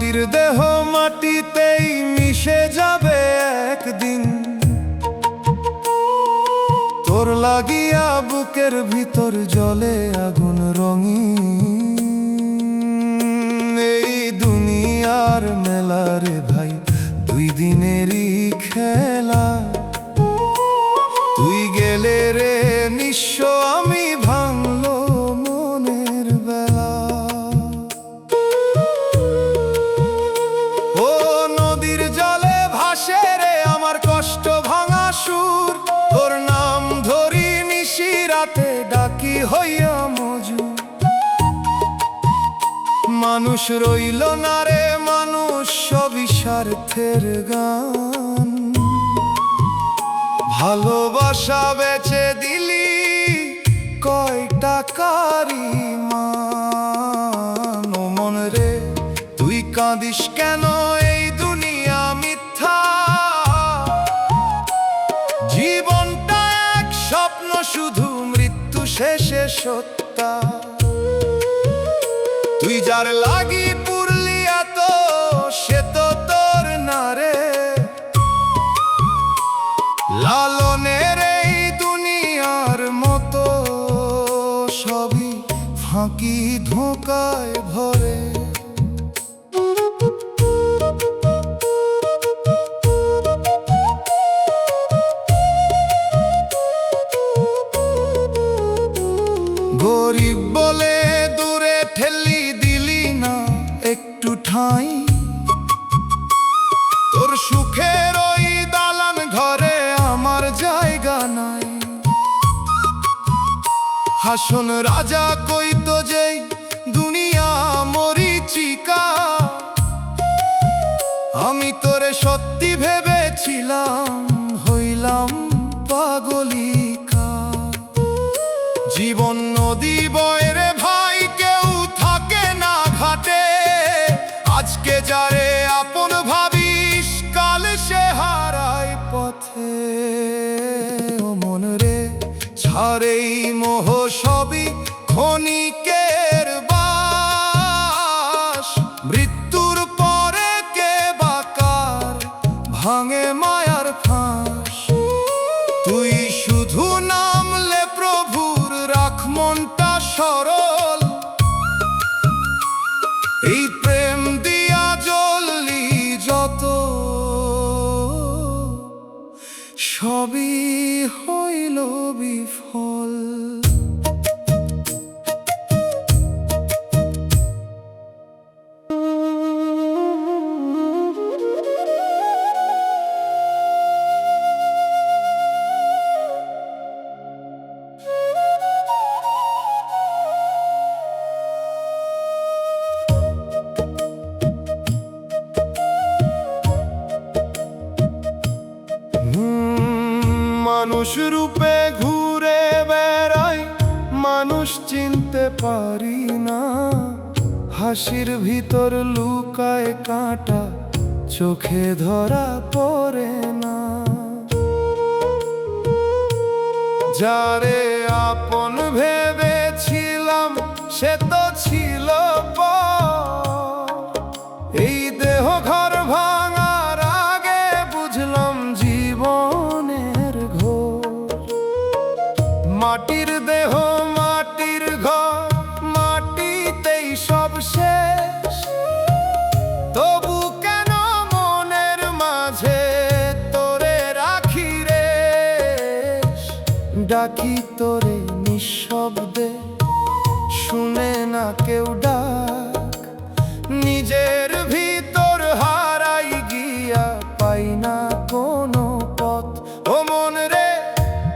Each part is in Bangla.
মাটির দেহ মাটিতেই মিশে যাবে একদিন, তোর লাগিয়া বুকের ভিতর জ্বলে আগুন রঙিন। এই দুনিয়ার মেলা রে ভাই, দুই দিনেরই খেলা। তুই গেলে রে নিঃস্ব, আমি ভাঙলো মনের বেলা। ও নদীর জলে ভাসে রে আমার কষ্ট ভাঙা সুর, তোর নাম ধরি নিশি রাতে ডাকি হইয়া মজুর। মানুষ রইল না রে মানুষ, সবই স্বার্থের গান। ভালোবাসা বেচে দিলি কয় টাকারি মান। ও মন রে তুই কাঁদিস কেন, এই দুনিয়া মিথ্যা। জীবনটা এক স্বপ্ন, শুধু মৃত্যু শেষে সত্য। তুই যার লাগি পুরলি এত, সে তো তোর না রে। লালনের এই দুনিয়ার মতো সবই ফাঁকি ধোঁকায় ভরে। গরিব বলে দূরে ঠেলি দিলি না একটু ঠাঁই, তোর সুখের ওই দালান ঘরে আমার জায়গা নাই। হাসন রাজা কইতো যেই দুনিয়া মরিচিকা, আমি তোরে সত্যি ভেবেছিলাম, হইলাম পাগলিকা। জীবন নদী বয় রে ভাই, কেউ থাকে না ঘাটে। আজকে যারে আপন ভাবিস, কাল সে হারায় পথে। ও মন রে ছাড় এই মোহ, সবই ক্ষণিকের বাস। মৃত্যুর পরে কে বাকার ভাঙে মায়ার ফাঁস। তুই শুধু নামলে প্রভুর, রাখ মনটা সরল। এই প্রেম দিয়া জ্বললি যত, সবই হইল বিফল। মানুষ রূপে ঘুরে বেড়াই, মানুষ চিনতে পারি না। হাসির ভিতর লুকায় কাঁটা, চোখে ধরা পড়ে না। যারে আপন ভেবেছিলাম, সে তো ছিল পর। এই দেহ ঘর ভাঙার আগে বুঝলাম জীবনের ঘোর। মাটির দেহ মাটির ঘর, মাটিতেই সব শেষ। তবু কেন মনের মাঝে তোরে রাখি রে। ডাকি তোরে নিঃশব্দে, শুনে না কেউ ডাক। নিজের ভিতর হারাই গিয়া পাই না কোনো পথ। ও মন রে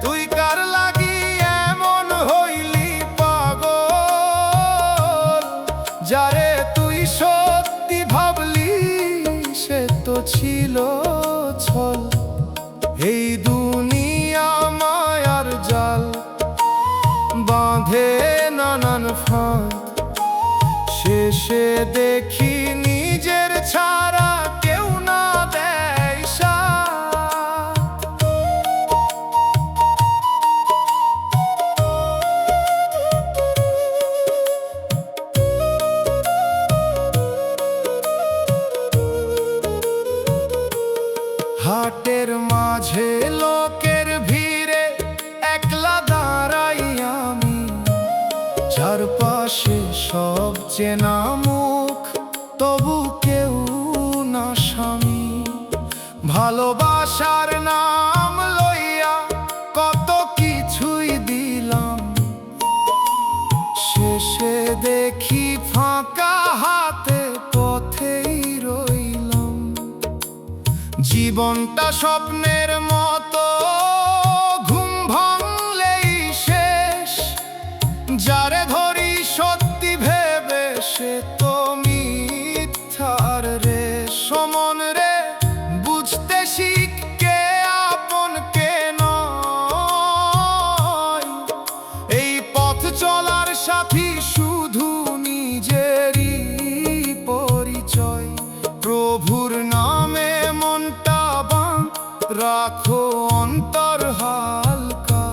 তুই কার লাগি এমন হইলি পাগল। যারে তুই সত্যি ভাবলি, সে তো ছিল ছল। এই দুনিয়া মায়ার জাল, বাঁধে নানান ফাঁদ। শেষে দেখি নিজের ছাড়া কেউ না দেয় সাথ। চারপাশে সব চেনা মুখ, তবু কেউ না স্বামী। ভালোবাসার নাম লইয়া কত কিছুই দিলাম, শেষে দেখি ফাঁকা হাতে পথেই রইলাম। জীবনটা স্বপ্নের মতো, ঘুম ভাঙলেই শেষ। যারে ধরি সত্যি ভেবে সে তো মিথ্যার রে। সমন রে, বুঝতে শিখ কে আপন কে নয়। এই পথ চলার সাথী শুধু নিজেরই পরিচয়। প্রভুর নামে মনটা বাঁধ, রাখো অন্তর হালকা।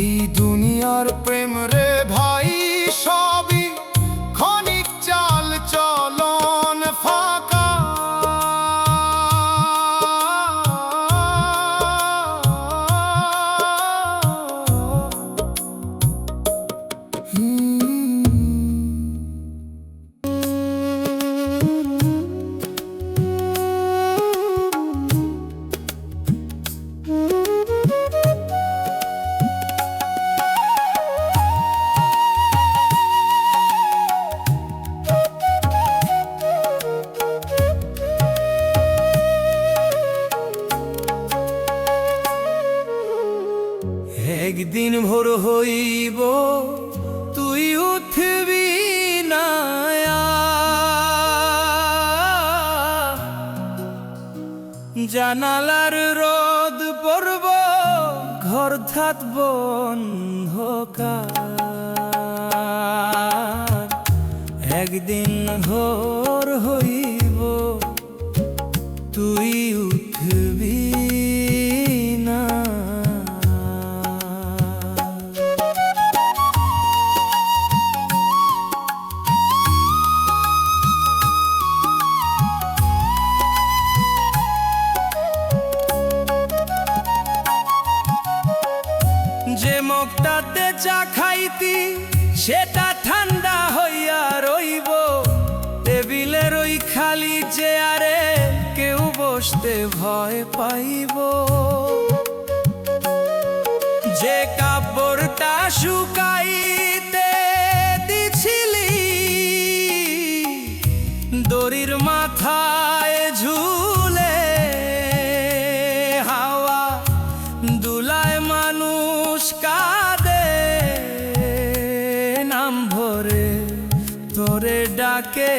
এই দুনিয়ার প্রেম রে ভাই সবই ক্ষণিক চাল চলন ফাঁকা। একদিন ভোর হইব, তুই উঠবি না। জানালার রোদ পড়ব, ঘর থাকব অন্ধকার। একদিন ভোর হইব, তুই উঠবি না। যে মগটাতে চা খাইতি সেটা ঠান্ডা হইয়া রইব। টেবিলের ওই খালি চেয়ারে কেউ বসতে ভয় পাইব। যে কাপড়টা শুকাইতে দিছিলি দড়ির মাথায় ঝুলে, হাওয়া দুলায় মানুষ কাঁদে নাম ভরে, তোরে ডাকে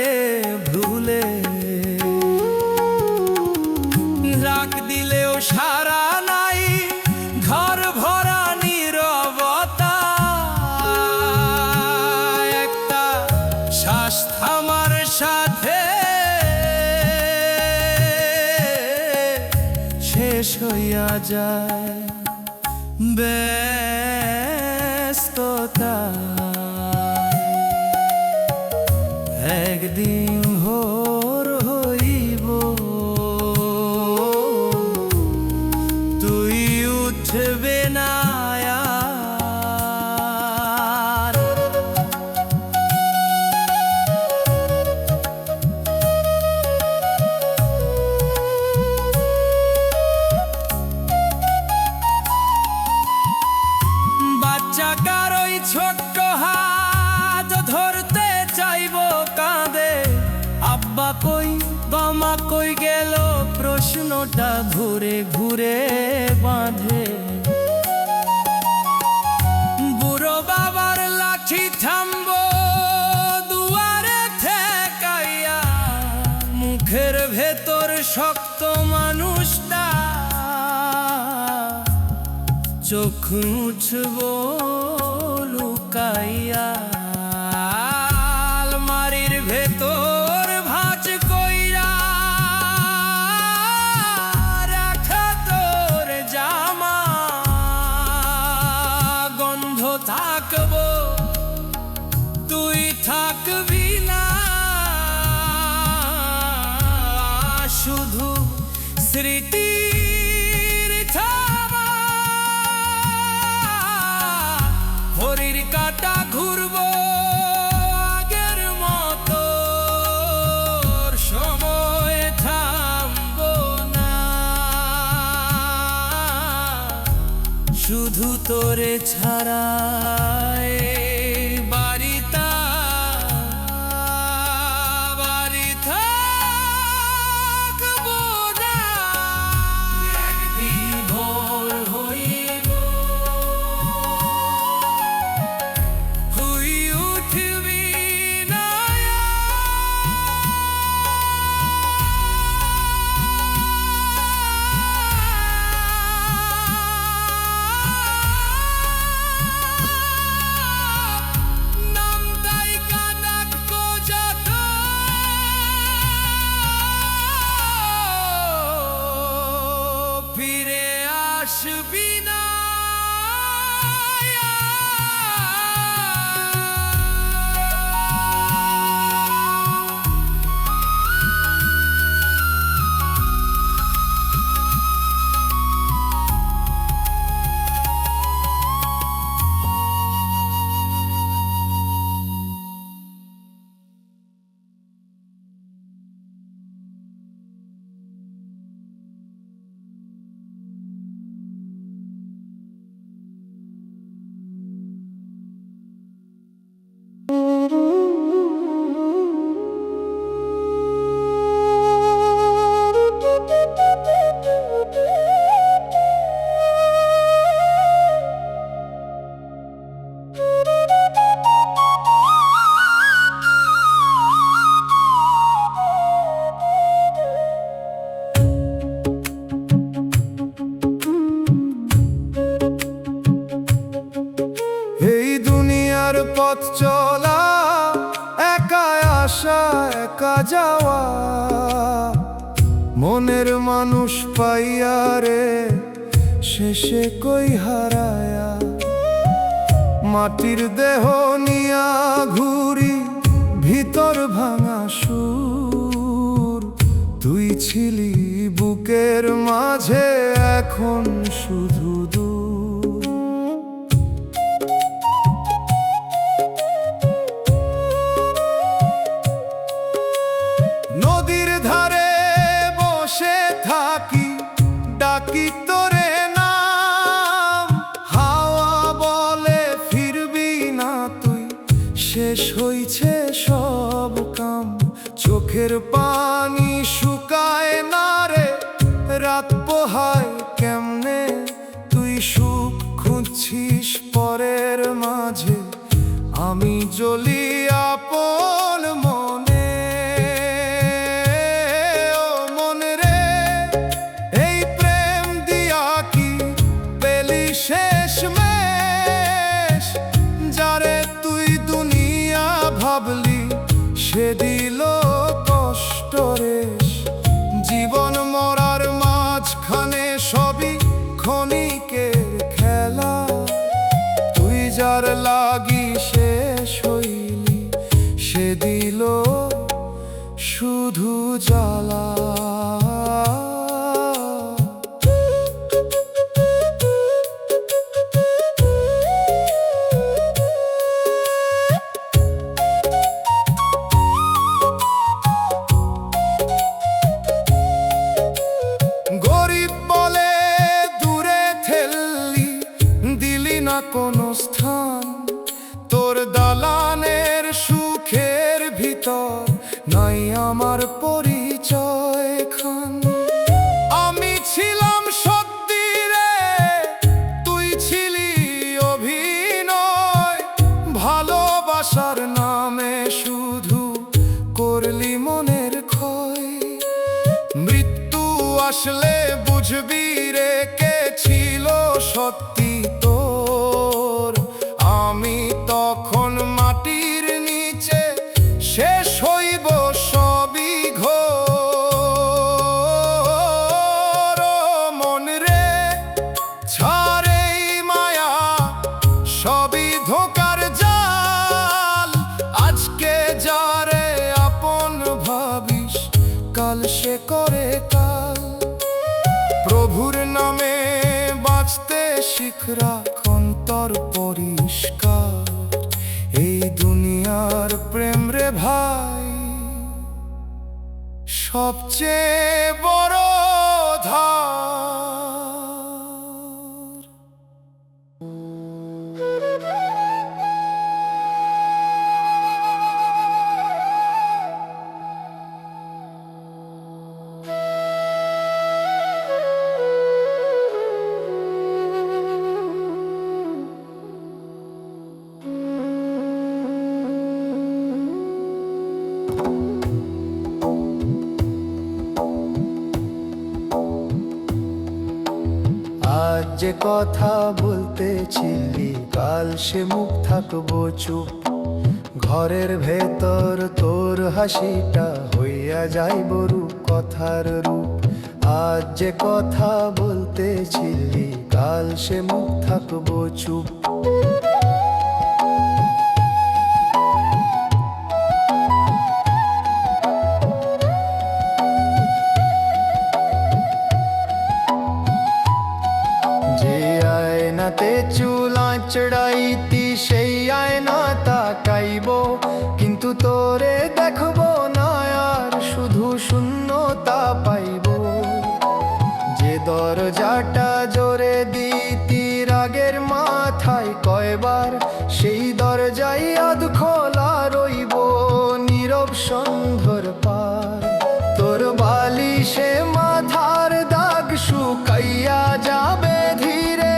ভুলে। রাখ দিলেও সারা নাই, ঘর ভরা নীরবতা। একটা শ্বাস থামার সাথে শেষ হইয়া যায় ব্যস্ততা। একদিন ভোর হইব, তুই উঠবে না আর। বাচ্চা কারোই ছোট্ট হাত ধরতে চাইব কাঁদে। আব্বা কই বাবা কই গেল, প্রশ্নটা ঘুরে ঘুরে বাঁধে। বুড়ো বাবার লাঠি থামব দুয়ারে ঠেকাইয়া। মুখের ভেতর শক্ত মানুষটা, চোখ মুছব লুকাইয়া। আলমারির ভেতর ভাঁজ কইরা রাখা তোর জামা, গন্ধ থাকব তুই থাকবি না। শুধু স্মৃতির থাবা, হরির কাটা ঘুরবো আগের মতো, সময় থামবো না, শুধু তোরে ছাড়া এই বাড়িটা বাড়ি থাকবো না। একদিন ভোর হইব, হই উঠবি না, নামটাই কানাক যত, ফিরে আসবি না। এই দুনিয়ার পথ চলা, একা আসা একা যাওয়া, মনের মানুষ পাইয়া রে শেষে কই হারায়া। মাটির দেহ নিয়া ঘুরি ভিতর ভাঙা সুর, তুই ছিলি বুকের মাঝে এখন শুধু দূর। নদীর ধারে বসে থাকি, ডাকি তোরে নাম, হাওয়া বলে ফিরবি না তুই, শেষ হইছে সব কাম। চোখের পানি শুকায় না রে, রাত পোহায় কেমনে, তুই সুখ খুঁজছিস পরের মাঝে, আমি জ্বলি আপন মনে। ও মন রে, এই প্রেম দিয়া কি পেলি শেষমেশ, যারে তুই দুনিয়া ভাবলি সে দিল কষ্ট রেশ। জীবন মরার মাঝখানে সবই ক্ষণিকের খেলা, তুই যার লাগি শেষ হইলি সে দিল শুধু জ্বালা। গরিব বলে দূরে ঠেললি, দিলি না কোনো স্থান, তোর দালানের সুখের ভিতর নাই আমার পরিচয় খান। আমি ছিলাম সত্যি রে, তুই ছিলি অভিনয়, ভালোবাসার নামে শুধু করলি মনের ক্ষয়। মৃত্যু আসলে বুঝবি রে কে ছিল সত্যি তোর, আমি তখন মাটির নিচে শেষ হইব সবই ঘোর। ও মন রে, ছাড় এই মায়া, সবই ধোঁকার জাল, আজকে যারে আপন ভাবিস কাল সে করে কাল। প্রভুর নামে বাঁচতে শিখ, রাখ অন্তর পরিষ্কার। সবচেয়ে বড় ধার। আজ যে কথা বলতেছিলি কাল সে মুখ থাকবো চুপ। ঘরের ভেতর তোর হাসিটা হইয়া যাইব রূপ কথার রূপ। আজ যে কথা বলতেছিলি কাল সে মুখ থাকবো চুপ। যে আয়নাতে চুল আঁচড়াইতি সেই আয়না তাকাইব, কিন্তু তোরে দেখবো না আর শুধু শূন্যতা পাইব। যে দরজাটা জোরে দিতি রাগের মাথায় কয়বার, সেই দরজাই আধ খোলা রইব নীরব সন্ধ্যর পার। তোর বালিশে মাথার দাগ শুকাইয়া যাবে ধীরে,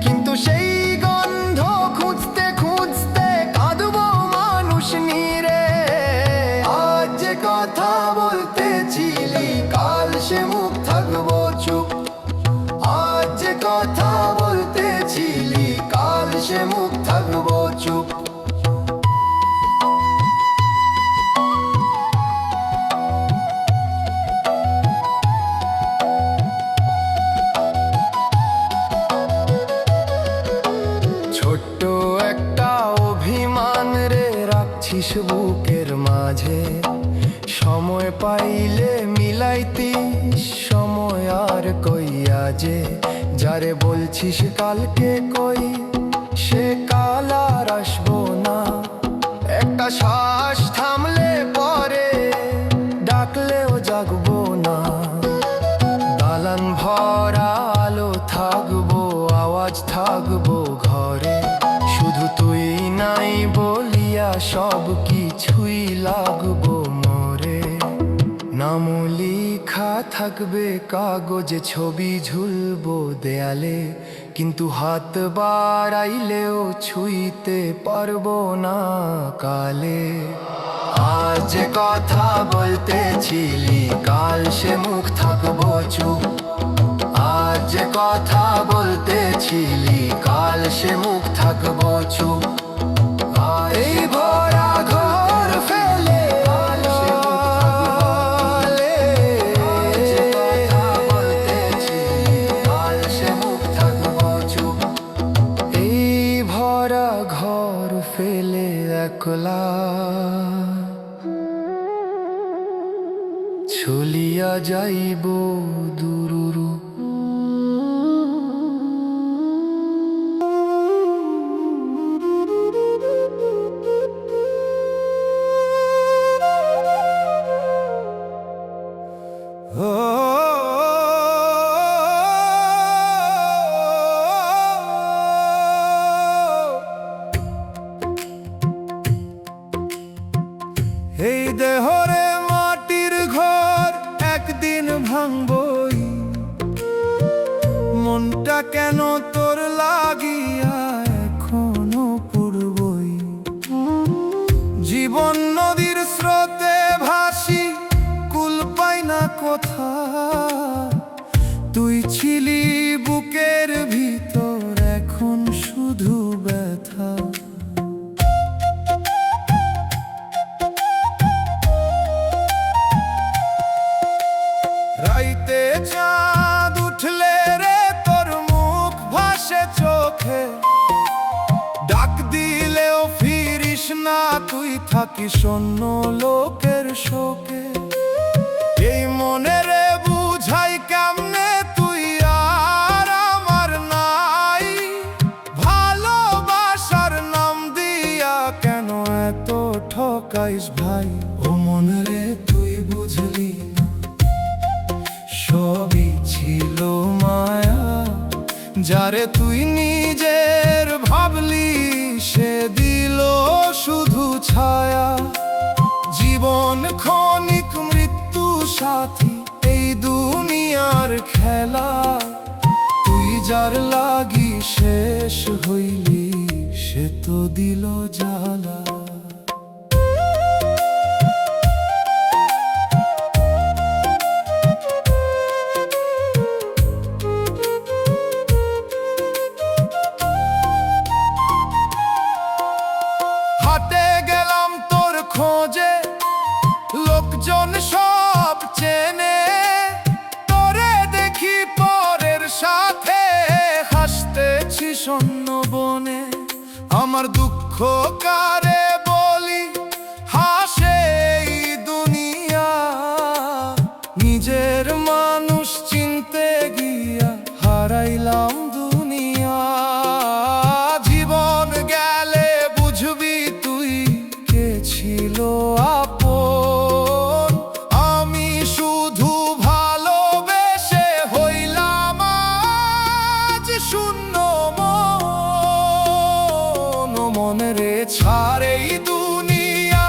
কিন্তু সেই গন্ধ খুঁজতে খুঁজতে কাঁদবো মানুষ নীরে। আজ যে কথা বলতেছিলি কাল সে মুখ থাকবো চুপ। আজ যে কথা বলতেছিলি কাল সে মুখ থাকবো চুপ। ছোট্ট একটা অভিমান রে রাখছিস বুকের মাঝে, সময় পাইলে মিলাইতিস সময় আর কইয়া যে। যারে বলছিস কালকে কই সে কাল আর আসবো না। একটা শ্বাস থামলে পরে ডাকলেও জাগবো না। দালান ভরা আলো থাকবো আওয়াজ থাকবো ঘরে, শুধু তুই নাই বলিয়া সব কিছুই লাগবো মরে। নাম লিখা থাকবে কাগজে ছবি ঝুলবো দেয়ালে, কিন্তু হাত বাড়াইলেও ছুঁইতে পারবো না কালে। আজ যে কথা বলতেছিলি কাল সে মুখ থাকবো চুপ। আজ যে কথা বলতেছিলি কাল সে মুখ থাকবো চুপ। এই ভরা ঘর ফেলে কাল সে মুখ থাকবো চুপ। এই ভরা ঘর ফেলে একলা চলিয়া যাইব দুরুরু। এই দেহরে মাটির ঘর একদিন ভাঙবই, মনটা কেন তোর লাগিয়া এখনো পড়বই। জীবন নদীর স্রোতে ভাসি কুল পাই না কোথা, তুই ছিলি বুকের ভিতর এখন শুধু ব্যথা। রাইতে চাঁদ উঠলে রে তোর মুখ ভাসে চোখে, ডাক দিলেও ফিরিস না তুই থাকিস অন্য লোকের শোকে। এই মনে রে বুঝাই কেমনে তুই আর আমার নাই, ভালোবাসার নাম দিয়া কেন এত ঠকাইস ভাই। ও মনে রে তুই বুঝলি না যারে তুই নিজের ভাবলি সে দিল শুধু ছায়া। জীবন ক্ষণিক, মৃত্যু সাথী, এই দুনিয়ার খেলা। তুই যার লাগি শেষ হইলি সে তো দিল জ্বালা। হাটে গেলাম তোর খোঁজে, লোকজন সব চেনে। তোরে দেখি পরের সাথে হাসতেছি শূন্য বনে। আমার দুঃখ কারে বলি, হাসে এই দুনিয়া। নিজের মানুষ চিনতে গিয়া হারাইলাম দুনিয়া। জীবন গেলে বুঝবি তুই কে ছিল আপন। আমি শুধু ভালোবেসে হইলাম আজ শূন্য মন। মনেরে ছাড় এই দুনিয়া,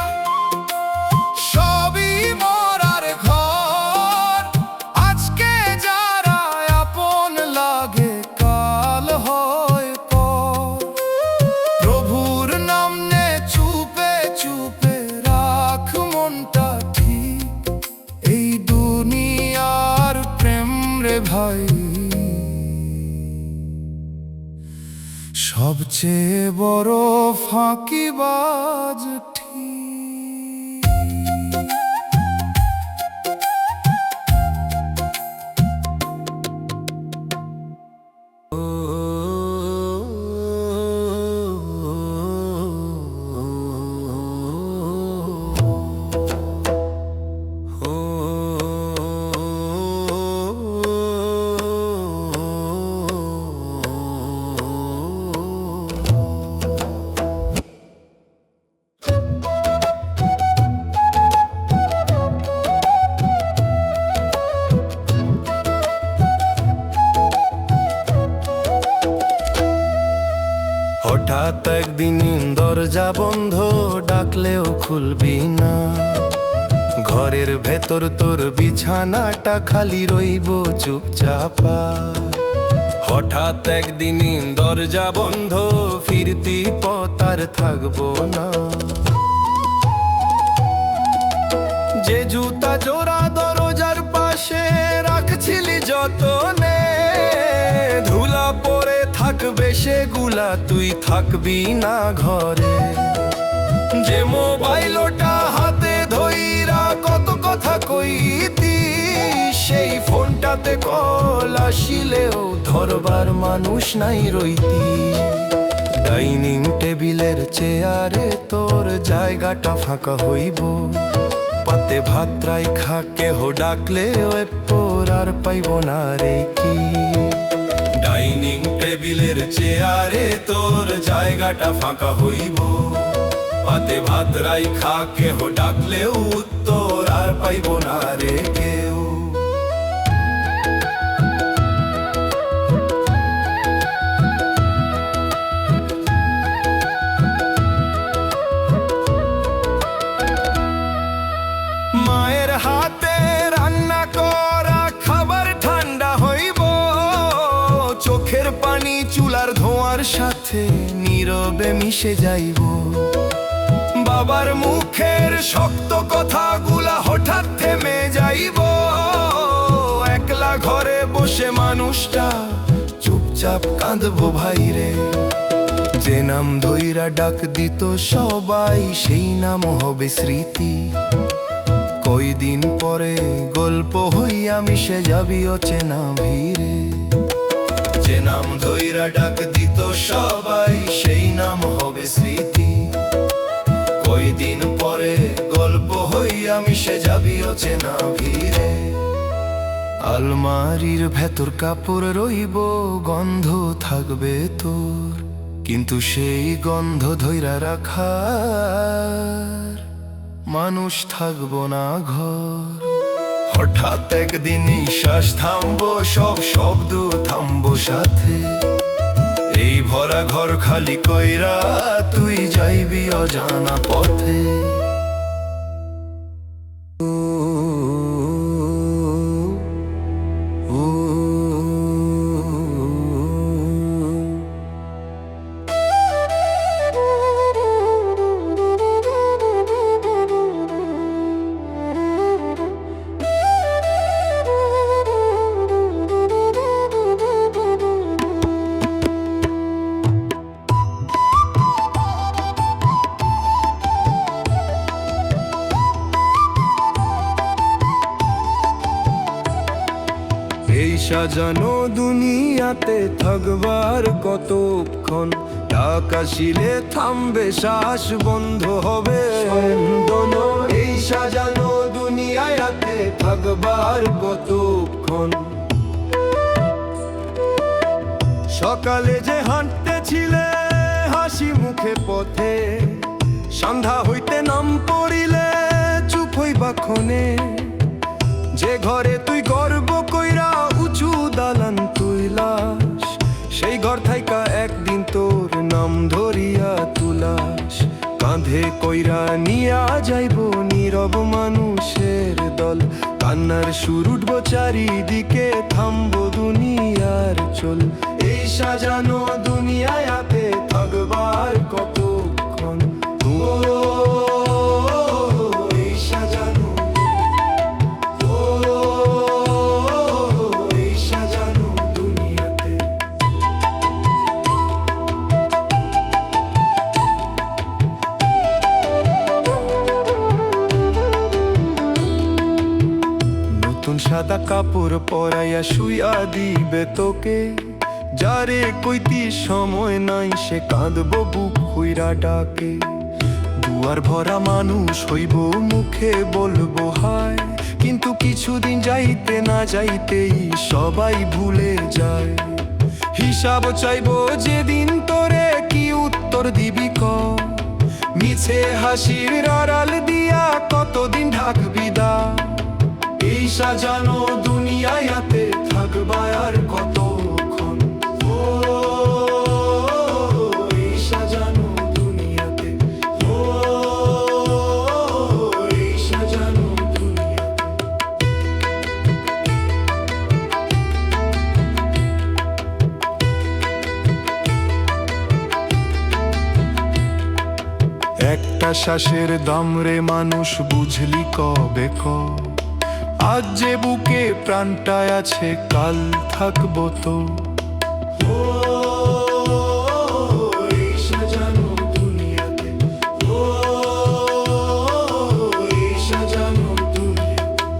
সবই মরার ঘর। আজকে যারা আপন লাগে কাল হয় পর। প্রভুর নাম নে চুপে চুপে, রাখ মনটা ঠিক। এই দুনিয়ার প্রেম রে ভাই সবচেয়ে বড় ফাঁকিবাজ ঠিক। হঠাৎ একদিন দরজা বন্ধ, ডাকলেও খুলবি না। ঘরের ভেতর তোর বিছানাটা খালি রইব চুপচাপা। হঠাৎ একদিন দরজা বন্ধ, ফিরতি পথ আর থাকবো না। যে জুতা জোড়া দরজার পাশে রাখছিলি যতনে, ধুলা পড়ে থাকবে সেগুলা, তুই থাকবি না ঘরে। যে মোবাইলটা হাতে ধইরা কত কথা কইতি, সেই ফোনটাতে কল আসিলেও ধরবার মানুষ নাই রইতি। ডাইনিং টেবিলের চেয়ারে তোর জায়গাটা ফাঁকা হইব। পাতে ভাত রাইখা কেহ ডাকলেও এরপর আর পাইব না রে কি। ডাইনিং টেবিলের চেয়ারে তোর জায়গাটা ফাঁকা হইব। পাতে ভাত রাইখা কেহ ডাকলেও উত্তর আর পাইব না রে কেউ। মায়ের হাতে রান্না করা খাবার ঠান্ডা হইব। চোখের পানি চুলার ধোঁয়ার সাথে নীরবে মিশে যাইব। বাবার মুখের শক্ত কথাগুলা হঠাৎ থেমে যাইব। একলা ঘরে বসে মানুষটা চুপচাপ কাঁদবো ভাইরে। যে নাম ধইরা ডাক দিত সবাই, সেই নাম হবে স্মৃতি। কয়দিন পরে গল্প হইয়া মিশে যাবি অচেনা ভিড়ে। যে নাম ধইরা ডাক দিত সবাই, সেই নাম হবে স্মৃতি। কয়দিন পরে গল্প হইয়া মিশে যাবি অচেনা ভিড়ে। আলমারির ভেতর কাপড় রইব, গন্ধ থাকবে তোর, কিন্তু সেই গন্ধ ধইরা রাখার মানুষ থাকবো না ঘর। হঠাৎ একদিন নিঃশ্বাস থামবো, সব শব্দ থামবো সাথে। এই ভরা ঘর খালি কইরা তুই যাইবি অজানা পথে। এই সাজানো দুনিয়াতে থাকবার কতক্ষণ, ডাক আসিলে থামবে শ্বাস বন্ধ হবে স্পন্দন। এই সাজানো দুনিয়াতে থাকবার কতক্ষণ, সকালে যে হাঁটতেছিলে হাসি মুখে পথে, সন্ধ্যা হইতে নাম পড়িলে চুপ হইবা ক্ষণে। যে ঘরে তুই গর্ব কইরা উঁচু দালান তুইলাস, সেই ঘর থাইকা একদিন তোর নাম ধরিয়া তুলাস। কাঁধে কইরা নিয়া যাইব নীরব মানুষের দল, কান্নার সুর উঠবো চারিদিকে, থামবো দুনিয়ার চল। এই সাজানো দুনিয়াতে থাকবার কতক্ষণ, এই সাজানো, এই সাজানো দুনিয়াতে। নতুন সাদা কাপড় পরাইয়া শুইয়া দিবে তোকে, যারে কইতি সময় নাই সে কাঁদবো বুক হইরা ডাকে। দুয়ার ভরা মানুষ হইব মুখে বলবো হায়, কিন্তু কিছুদিন যাইতে না যাইতেই সবাই ভুলে যায়। হিসাব চাইবো যেদিন তোরে কি উত্তর দিবি ক, মিছে হাসির আড়াল দিয়া কতদিন ঢাকবি দা। এই সাজানো দুনিয়াতে থাকবা আর কতক্ষণ, এই সাজানো দুনিয়াতে, এই সাজানো দুনিয়াতে। একটা শ্বাসের দাম রে মানুষ বুঝলি কবে ক, আজ যে বুকে প্রাণটা আছে কাল থাকবো তো। এই সাজানো দুনিয়াতে, এই সাজানো দুনিয়াতে,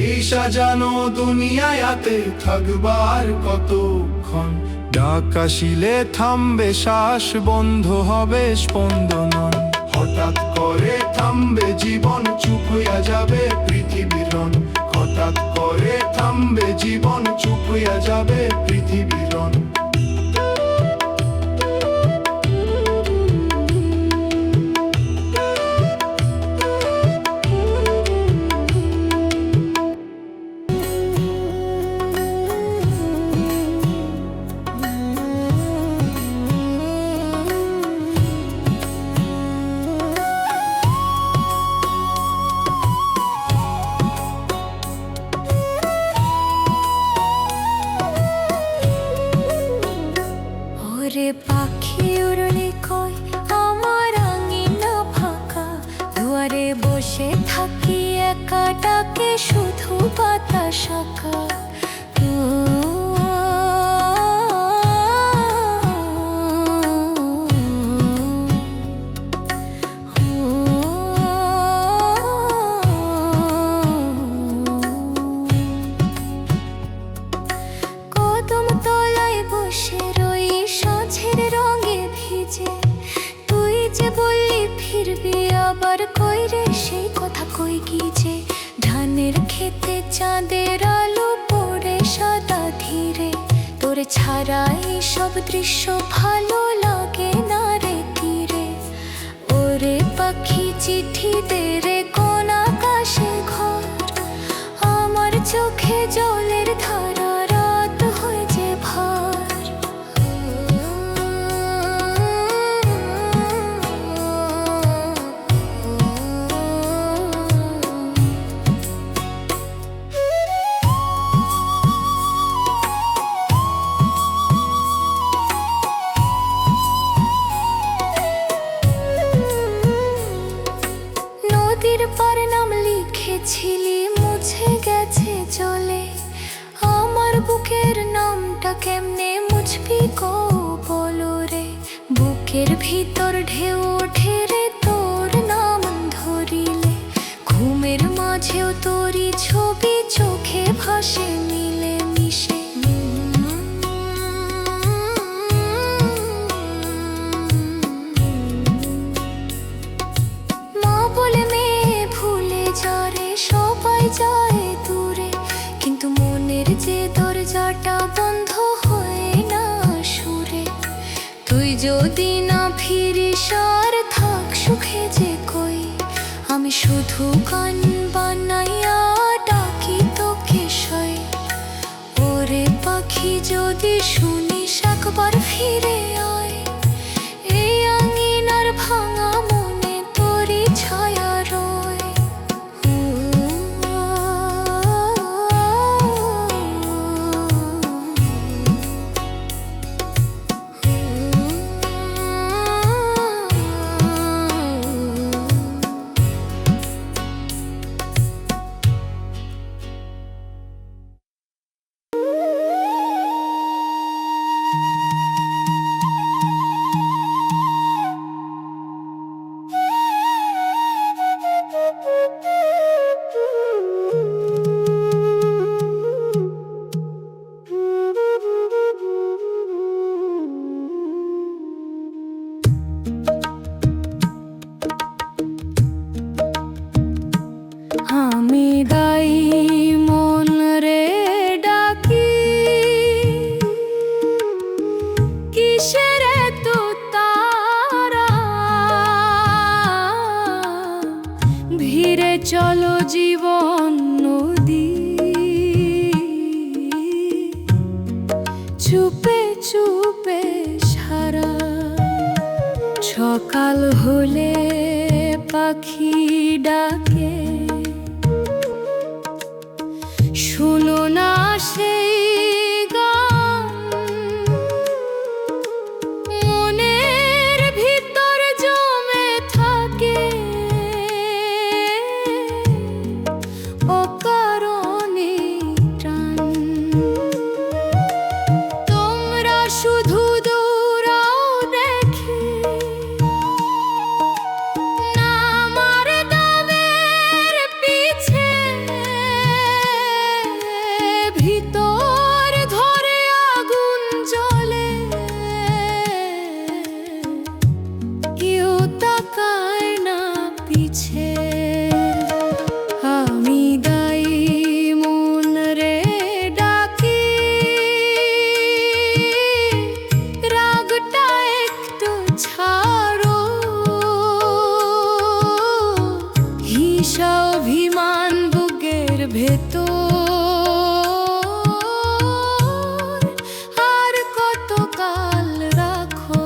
এই সাজানো দুনিয়াতে থাকবার কতক্ষণ, ডাক আসিলে থামবে শ্বাস বন্ধ হবে স্পন্দন। হঠাৎ করে থামবে জীবন, চুপ হইয়া যাবে পৃথিবীর রণ। হঠাৎ করে থামবে জীবন, চুপ হইয়া যাবে পৃথিবীর রণ। ওরে পাখি উড়লে কই আমার আঙিনা ফাঁকা, দুয়ারে বসে থাকি একা, ডাকে শুধু বাতাস আঁকা। কদম তলায় বসে রই সাঁঝের রঙে ভিজে, তুই যে বললি ফিরবি আবার, কই রে সেই কথা কই কি যে। ধানের খেতে চাঁদের আলো পড়ে সাদা ধীরে, তোরে ছাড়া এই সব দৃশ্য ভালো লাগে না রে তীরে। ওরে পাখি চিঠি দে রে কোন আকাশে ঘর, আমার চোখে জলের ধারা রাত হয়ে যে ভার। নদীর পার নাম লিখেছিলি মুছে গেছে জলে, আমার বুকের নামটা কেমনে মুছবি গো বলো রে। বুকের ভিতর ঢেউ ওঠে রে তোর নাম ধরিলে, ঘুমের মাঝেও তোরই ছবি চোখে ভাসে মিলে মিশে। মা বলে মেয়ে ভুলে যারে, সবাই যায় দূরে, কিন্তু মনের যে দরজাটা বন্ধ হয় না সুরে। তুই যদি না ফিরিস আর থাক সুখে যে কই, আমি শুধু গান বানাইয়া ডাকি তোকে সই। ওরে পাখি যদি শুনিস একবার ফিরে আয়, এই আঙিনার ভাঙা মনে তোরই ছায়া রয়। আমি দায়ী মন রে ডাকি, কিসের এত তারা, ভিড়ে চলো জীবন নদী, চুপে চুপে সারা। সকাল হলে পাখি ডাকে, শুনো না সেই গান, মনের ভিতর জমে থাকে অকারণে টান। তোমরা শুধু দৌড়াও দেখি, না আমার দামের পিছে, ভিতর ধরে আগুন জ্বলে, কেউ তাকায় না পিছে। আমি দায়ী মন রে ডাকি, রাগটা একটু ছাড়ো, হিংসা অভিমান বুকের ভেতর, আর কতকাল রাখো।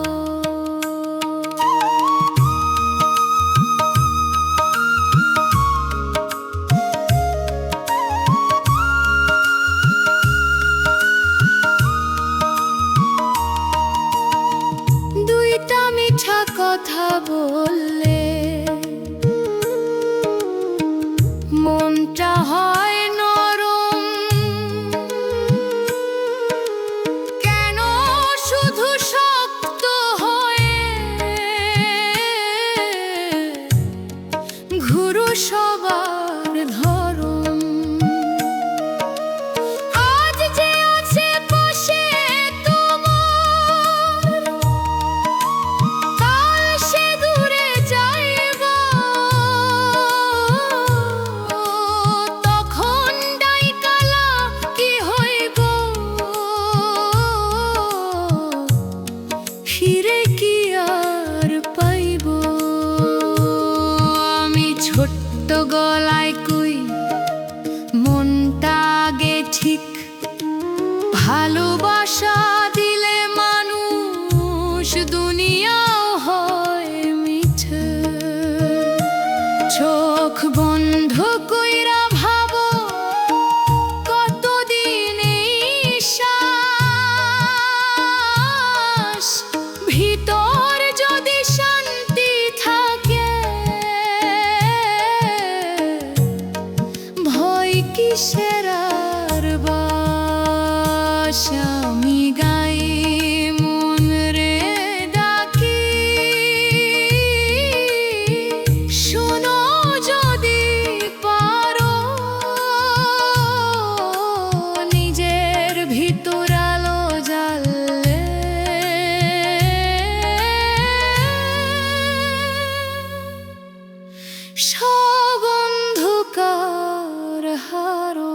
দুইটা মিঠা কথা বললে মনটা হয় নরম, কেন শুধু শক্ত হয়ে ঘুরো সবার ধরম। আজ যে আছে পাশে তোমার, কাল সে দূরে যাইবা, তখন ডাইকালা কি হইব, ফিরে কি আর পাইব। আমি ছোট্ট সেরার বাস আমি গাই মন রে ডাকি শোনো যদি পারো নিজের ভিতর আলো জ্বাললে সব অন্ধকার হারো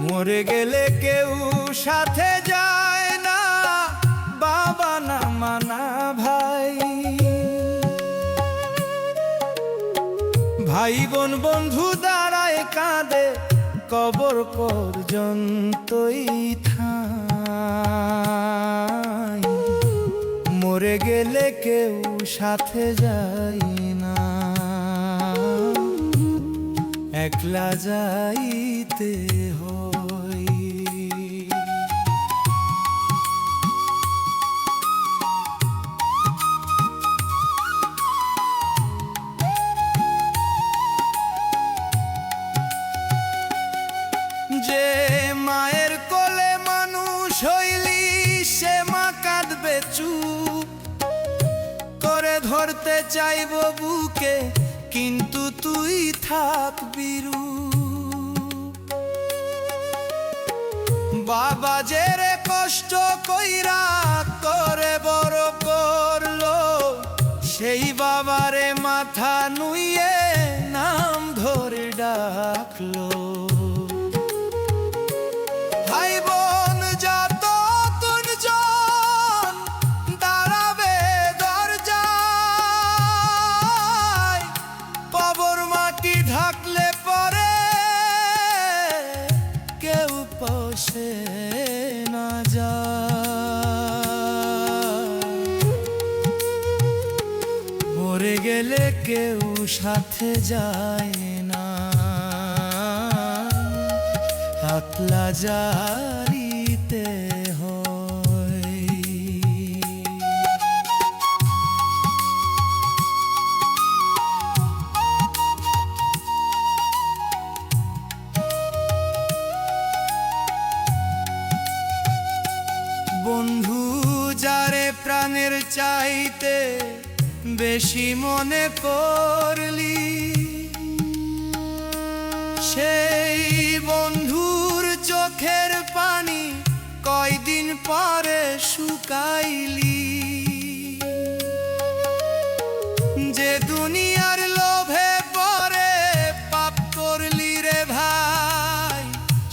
মরে গেলে কেউ সাথে যায় না, বাবা না মানা ভাই, ভাই বোন বন্ধু দাঁড়ায় কাঁদে কবর পর্যন্তই ঠাই। মরে গেলে কেউ সাথে যায় না, একলা যাইতে হয়। যে মায়ের কোলে মানুষ হইলি সে মা কাঁদবে চুপ করে, ধরতে চাইব বুকে কিন্তু তুই থাকবি রূপ। বাবা যে রে কষ্ট কইরা করে বড় করলো, সেই বাবারে মাথা নুইয়ে নাম ধরে ডাকলো। ভাই বোন যত তুনজন দাঁড়াবে দরজায়, কবর মাটি ঢাকলে পরে কেউ পাশে না যায়। মরে গেলে কেউ সাথে যায় না, একলা যাইতে হয়। বন্ধু যারে প্রাণের চাইতে বেশি মনে করলি, সেই বন্ধুর চোখের পানি কয়দিন পরে শুকাইলি। যে দুনিয়ার লোভে পরে পাপ করলি রে ভাই,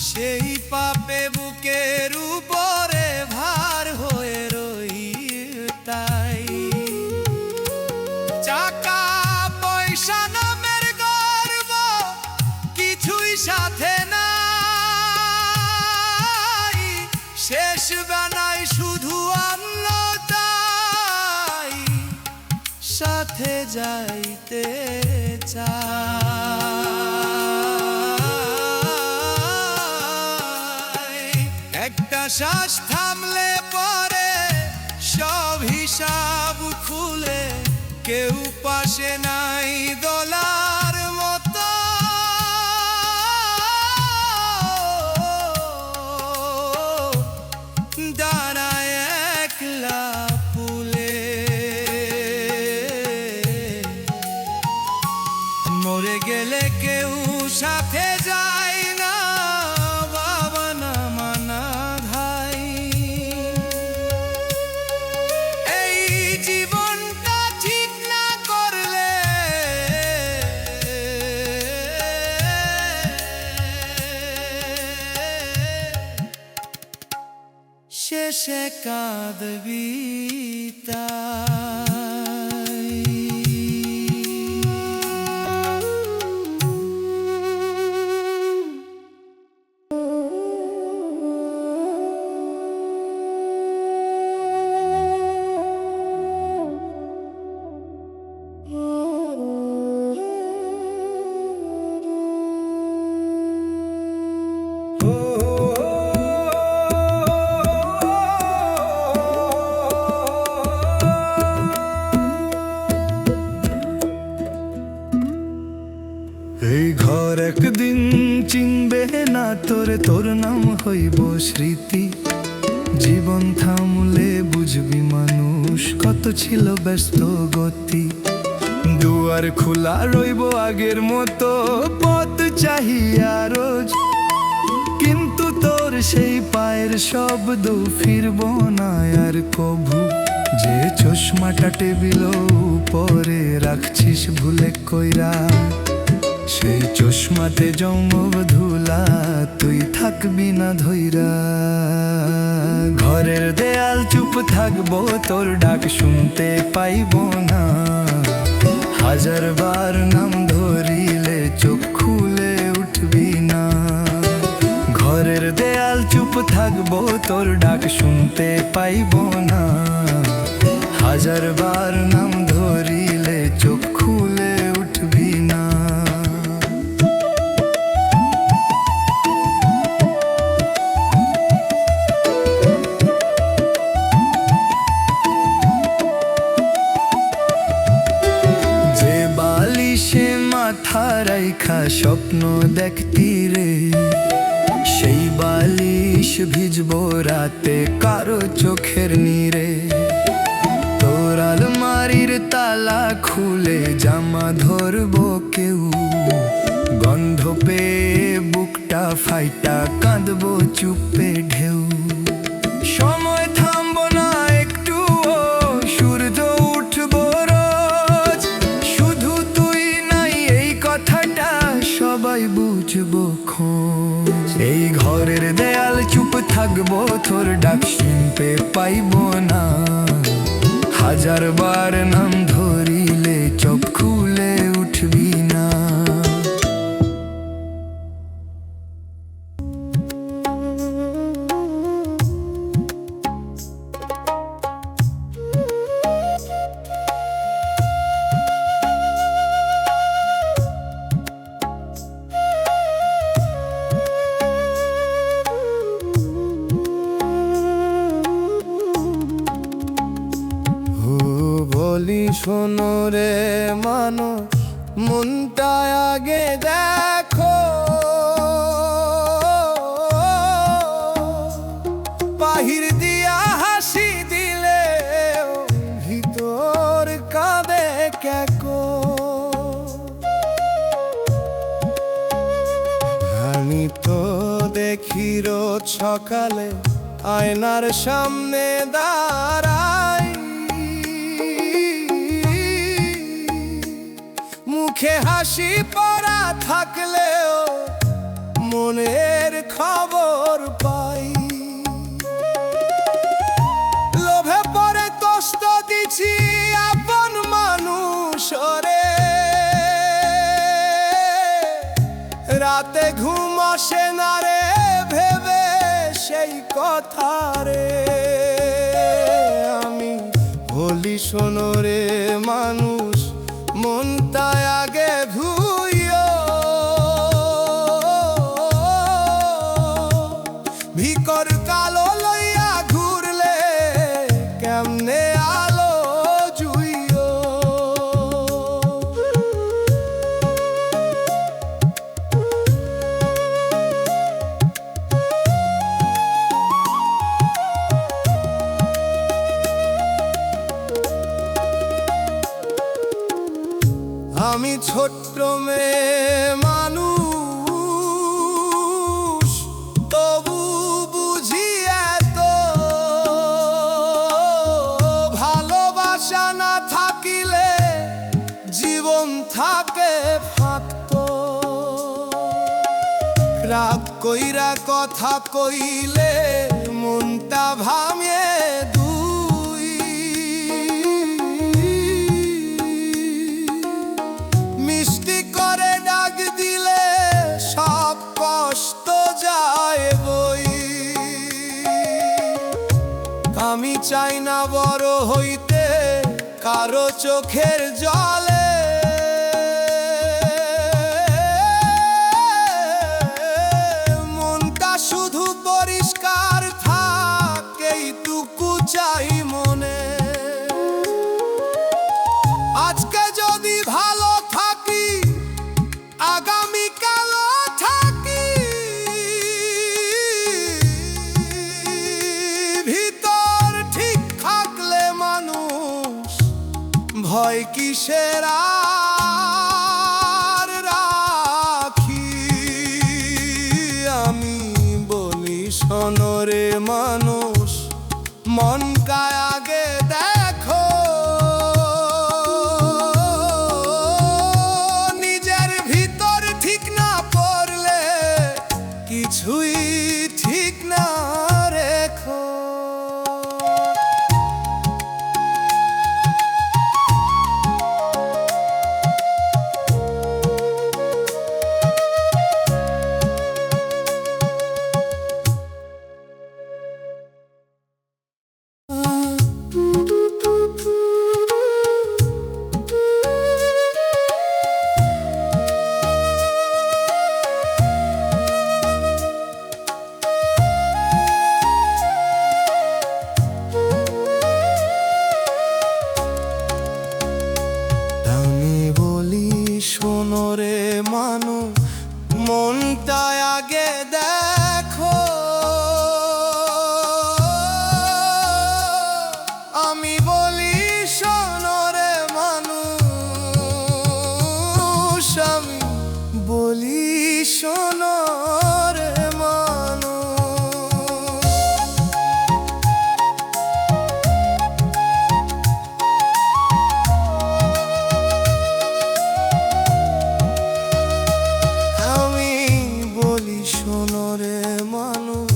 সেই পাপে বুকের উপরে ভার হয়ে রই তাই। টাকা পয়সা নামের গর্ব কিছুই সাথে নাই, শেষ বানাই শুধু আল্লাহটাই সাথে যাইতে চাই। একটা শ্বাস থামলে পরে সব হিসাব খুলে, কেউ পাশে নাই দোলার মতো, দাঁড়ায় একলা ফুলে। মরে গেলে কেউ সাথে যায় না, বাবা না মানা ভাই, এই জীবনটা ঠিক না করলে সে কাঁদবি তাই। এই ঘর একদিন চিনবে না তোরে, তোর নাম হইব স্মৃতি। জীবন থামলে বুঝবি মানুষ কত ছিল ব্যস্ত গতি। দুয়ার খোলা রইব আগের মতো, পথ চাহিয়া রোজ, কিন্তু তোর সেই পায়ের শব্দ ফিরব না আর কভু। যে চশমাটা টেবিল উপরে রাখছিস ভুলে কইরা, সেই চশমাতে জমব ধুলা, তুই থাকবি না ধইরা। ঘরের দেয়াল চুপ থাকবো, তোর ডাক শুনতে পাইব না। হাজার বার নাম ধরিলে চোখ খুলে উঠবি না। ঘরের দেয়াল চুপ থাকবো, তোর ডাক শুনতে পাইব না। হাজার বার নাম ধরিলে চোখ খুলে উঠবি না। যে বালিশে মাথা রাইখা স্বপ্ন দেখতি রে, সেই বালিশ ভিজবো রাতে কারো চোখের নীরে। তোর আলমারির তালা খুলে জামা ধরবো কেউ, গন্ধ পেয়ে বুকটা ফাইটা কাঁদবো চুপে ঢেউ। সময় থামবো না একটু, সূর্য উঠবো রোজ, শুধু তুই নাই এই কথাটা সবাই বুঝবো খোঁজ। এই ঘরের দেয়াল চুপ থাকবো, তোর ডাক শুনতে পাইবো না। হাজার বার নাম ধরিলে চোখ খুলে উঠবি না। বলি শোনো রে মানুষ, মনটা আগে দেখো। বাহির দিয়া হাসি দিলে ভিতর কাঁদে কেকো। আমি তো দেখি রোজ সকালে আয়নার সামনে দাঁড়াই, মুখে হাসি পরা থাকলেও মনের খবর পাই। লোভে পরে তোস্ত দিছি আপন মানুষ রে, রাতে ঘুম আসে না রে ভেবে সেই কথা রে। আমি বলি শোনো রে মানুষ, মনটা আগে ধুইও। ভিকর কালো লইয়া ঘুরলে কেমনে আলো জুইও। আমি ছোট্ট মেয়ে মানুষ, তবু বুঝি এত। ভালোবাসা না থাকিলে জীবন থাকে ফাঁকত। রাগ কইরা কথা কইলে মনটা ভাঙে দুই, মিষ্টি করে ডাক দিলে সব কষ্ট যায় বই। আমি চাই না বড় হইতে কারো চোখের জলে, মনটা শুধু পরিষ্কার থাক এইটুকু চাই মনে। আজকে যদি ভালো থাকি আগামীকালও থাকি, ভিতর ঠিক থাকলে মানুষ ভয় কিসের আর রাখি। আমি বলি শোনরে মানুষ, মন কায় আগে দেখো, নিজের ভিতর ঠিক না পড়লে কিছুই ঠিক না রেখো। আমি বলি শোনরে মানুষ, মনটা আগে দেখো, আমি বলি শোনরে মানুষ, আমি বলি শোনরে মানুষ। আমি বলি শোনরে মানুষ,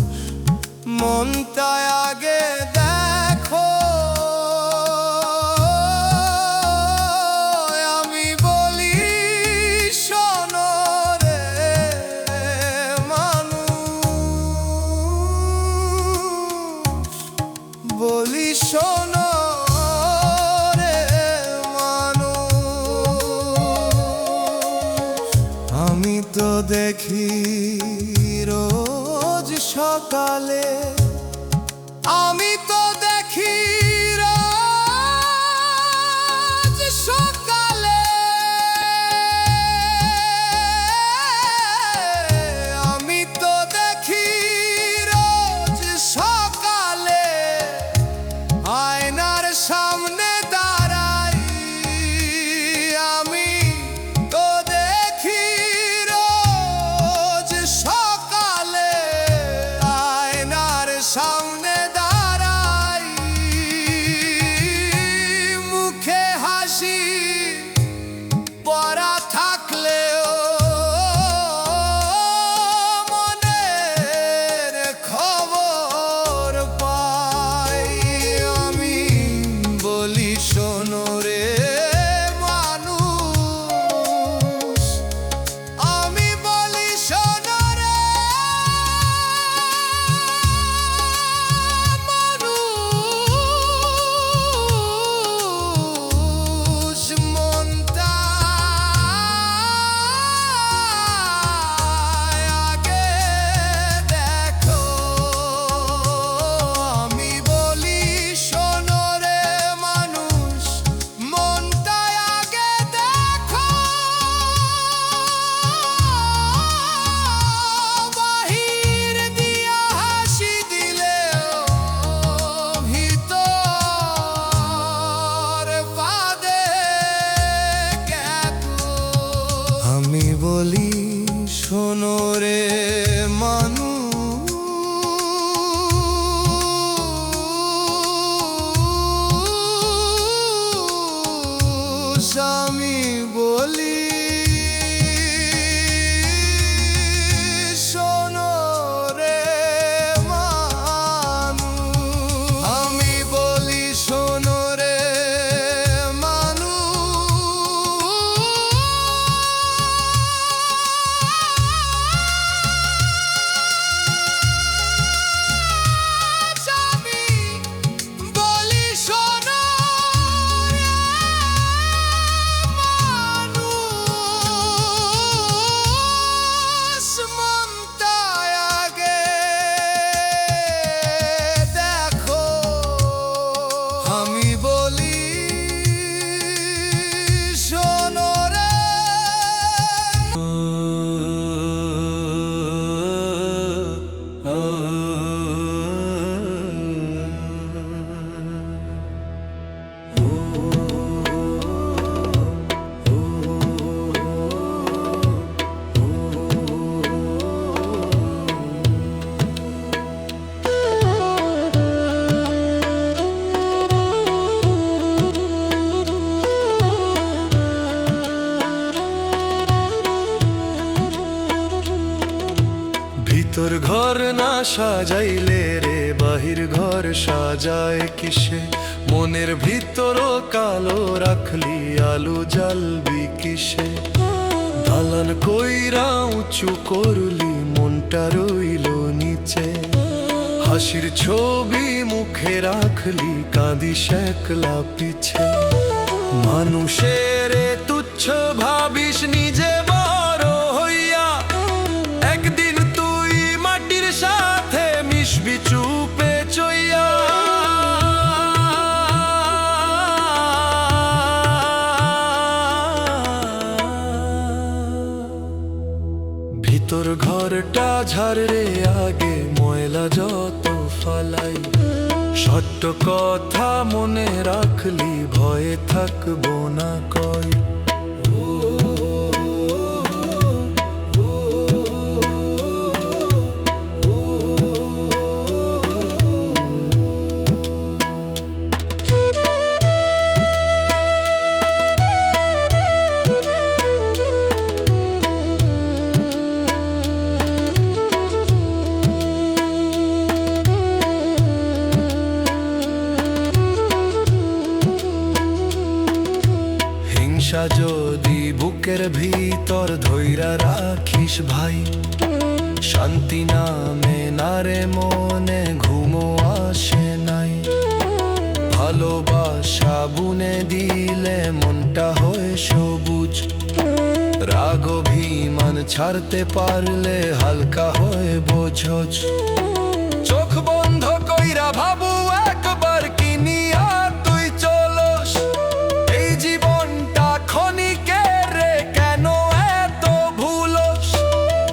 মনটা আগে দেখো, আমি বলি শোনরে মানুষ, বলি শোনরে মানুষ। আমি তো দেখি রোজ সকালে, আমি তো দেখি রোজ সকালে, আমি তো দেখি রোজ সকালে, আয়নার সামনে দাঁড়াই, আমি তো দেখি রোজ সকালে, আয়নার সামনে দাঁড়াই, মুখে হাসি পরা থাকলেও মনের খবর পাই। আমি বলি শোনরে মানুষ, আমি বলি শোনরে মানুষ, মনটা আগে দেখো, আমি বলি শোনরে মানুষ, মনটা আগে দেখো, বাহির দিয়া হাসি দিলেও ভিতর পাদে কেতো। আমি বলি শোনরে মানুষ, আমি বলি শোনরে মানুষ। ভিতর ঘর না সাজাইলে রে বাহির ঘর সাজায় কিসে? মনের ভিতর কালো রাখলি আলো জ্বালবি কিসে? দালান কইরা উঁচু করলি মনটা রইল নিচে, হাসির ছবি মুখে রাখলি কাঁদিস একলা পিছে। মানুষের তুচ্ছ ভাবিস নিজে বড় হইয়া, একদিন তুই মাটির সাথে মিশবি চুপে চইয়া। ভিতর ঘরটা ঝাড়রে আগে ময়লা যত ফালাই, সত্য কথা মনে রাখলি ভয়ে থাকবো না কয়। হিংসা যদি বুকের ভিতর ধইরা রাখিস ভাই, শান্তি নামে নারে মনে ঘুমো আসে নাই। ভালোবাসা বুনে দিলে মনটা হয় সবুজ, রাগ অভিমান ছাড়তে পারলে হালকা হয় বোঝজ। চোখ বন্ধ কইরা ভাবু একবার কিনিয়া তুই চলস, এই জীবনটা ক্ষণিকের রে কেন এত ভুলস?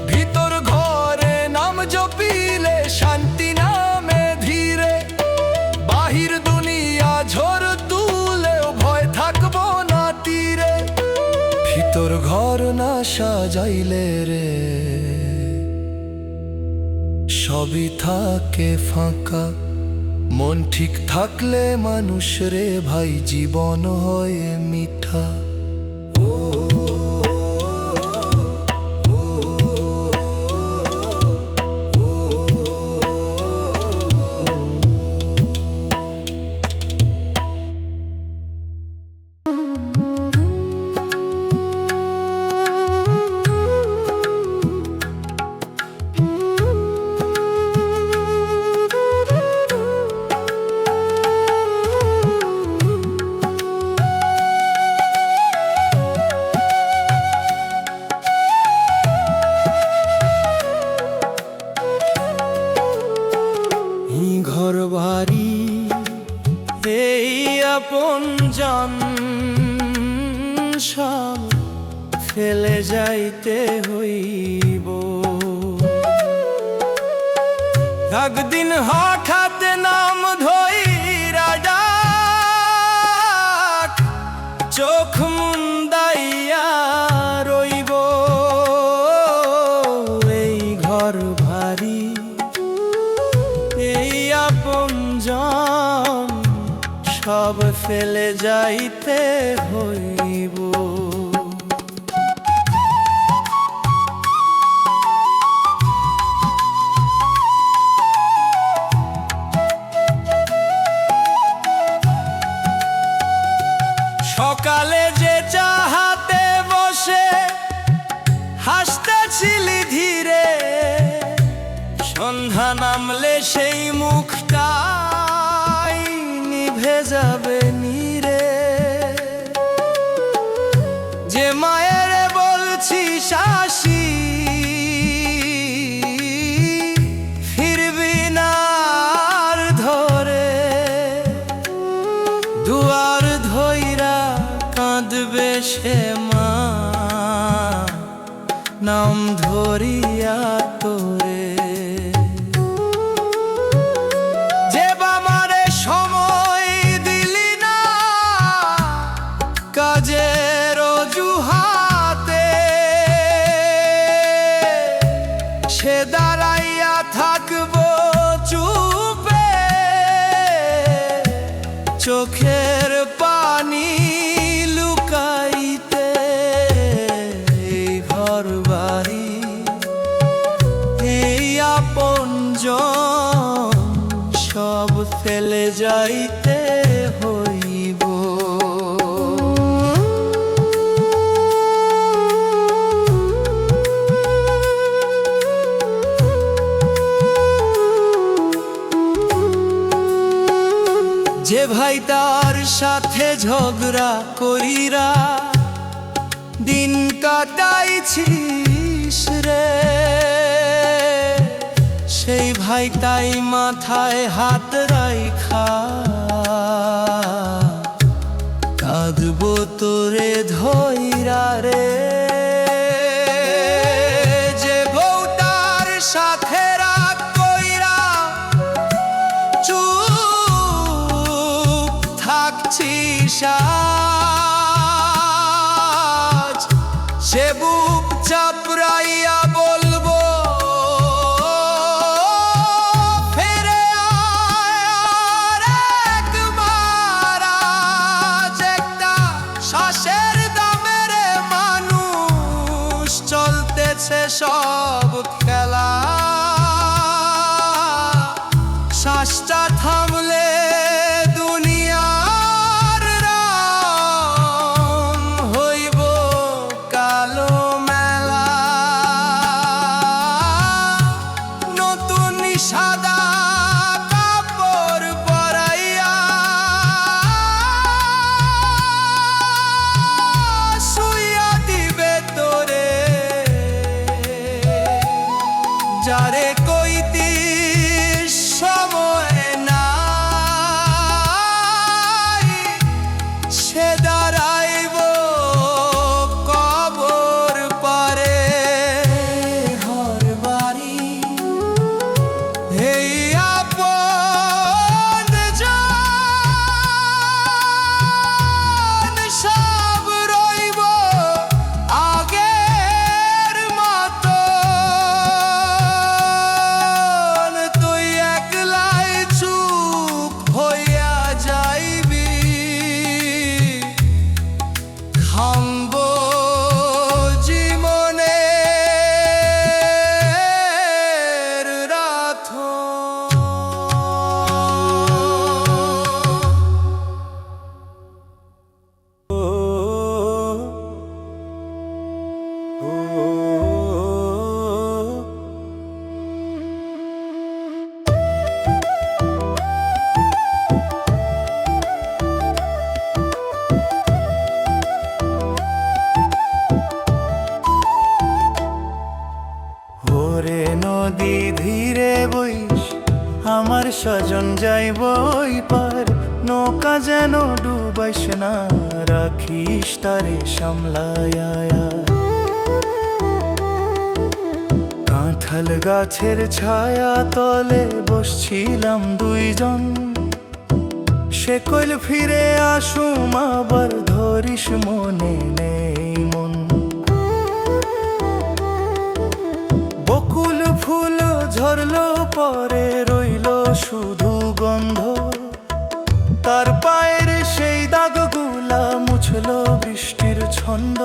ভিতর ঘরে নাম জপিলে শান্তি নামে ধীরে, বাহির দুনিয়া ঝড় তুলেও ভয় থাকবো না তীরে। ভিতর ঘর না সাজাইলে রে সবই থাকে ফাঁকা, মন ঠিক থাকলে মানুষ রে ভাই জীবন হয় মিঠা। ঘর বাড়ি এই আপনজন সব ফেলে যাইতে হইব, একদিন হঠাৎ নাম ধইরা ডাক চোখ মুন্দাইয়া রইব। এই ঘর ভারী এই আপনজন সব ফেলে যাইতে হইব। সকালে যে চাহাতে বসে হাসতেছিলি ধীরে, সন্ধ্যা নামলে সেই মুখটাই নিভে যাবে নীরে। যে মায়ের বলছি শাসি ফিরবি না আর ধরে, দুয়ার ধইরা কাঁদবে সে মা নাম ধরিয়া তোরে। যে বামারে সময় দিলি না কাজের অজুহাতে, সে দাঁড়াইয়া থাকবো চুপে চোখের পানি লুকাইতে। এই ঘর বাড়ি যাইতে হইব। যে ভাই তার সাথে ঝগড়া করিরা দিন কাটাইছিস রে, সেই ভাই তাই মাথায় হাত রাইখা কাঁদবো তোরে ধইরা রে। যে বউ তার সাথে রাগ কইরা চুপ থাকছিস আজ, সে বুক চাপড়াইয়া বলবো ফিরে আয় আর একবার আজ। একটা শ্বাসের দামে রে মানুষ চলতেছে সব খেলা, শ্বাসটা থামলে দুনিয়ার রং হইব কালো মেলা। নতুন সাদা কাপড় পরাইয়া শুইয়া দিবে তোরে, যারে কইতিস সময় নাই সে দাঁড়াইব কবর পারে। ঘর বাড়ি এই আপন জন সব রইব আগের মতো, তুই একলাই চুপ হইয়া যাইবি। খামবো জীবনের রাথন। ওরে নদী ধীরে বইস, আমার স্বজন যাইব ওই পার, নৌকা যেন ডুবাইস না, রাখিস তারে সামলায়া। কাঁঠাল গাছের ছায়া তলে বসছিলাম দুইজন, সে কইল ফিরে আসুম আবার, ধরিস মনে নেই মন। বকুল ফুল ঝরলো পরে রইল শুধু গন্ধ, তার পায়ের সেই দাগগুলা মুছলো বৃষ্টির ছন্দ।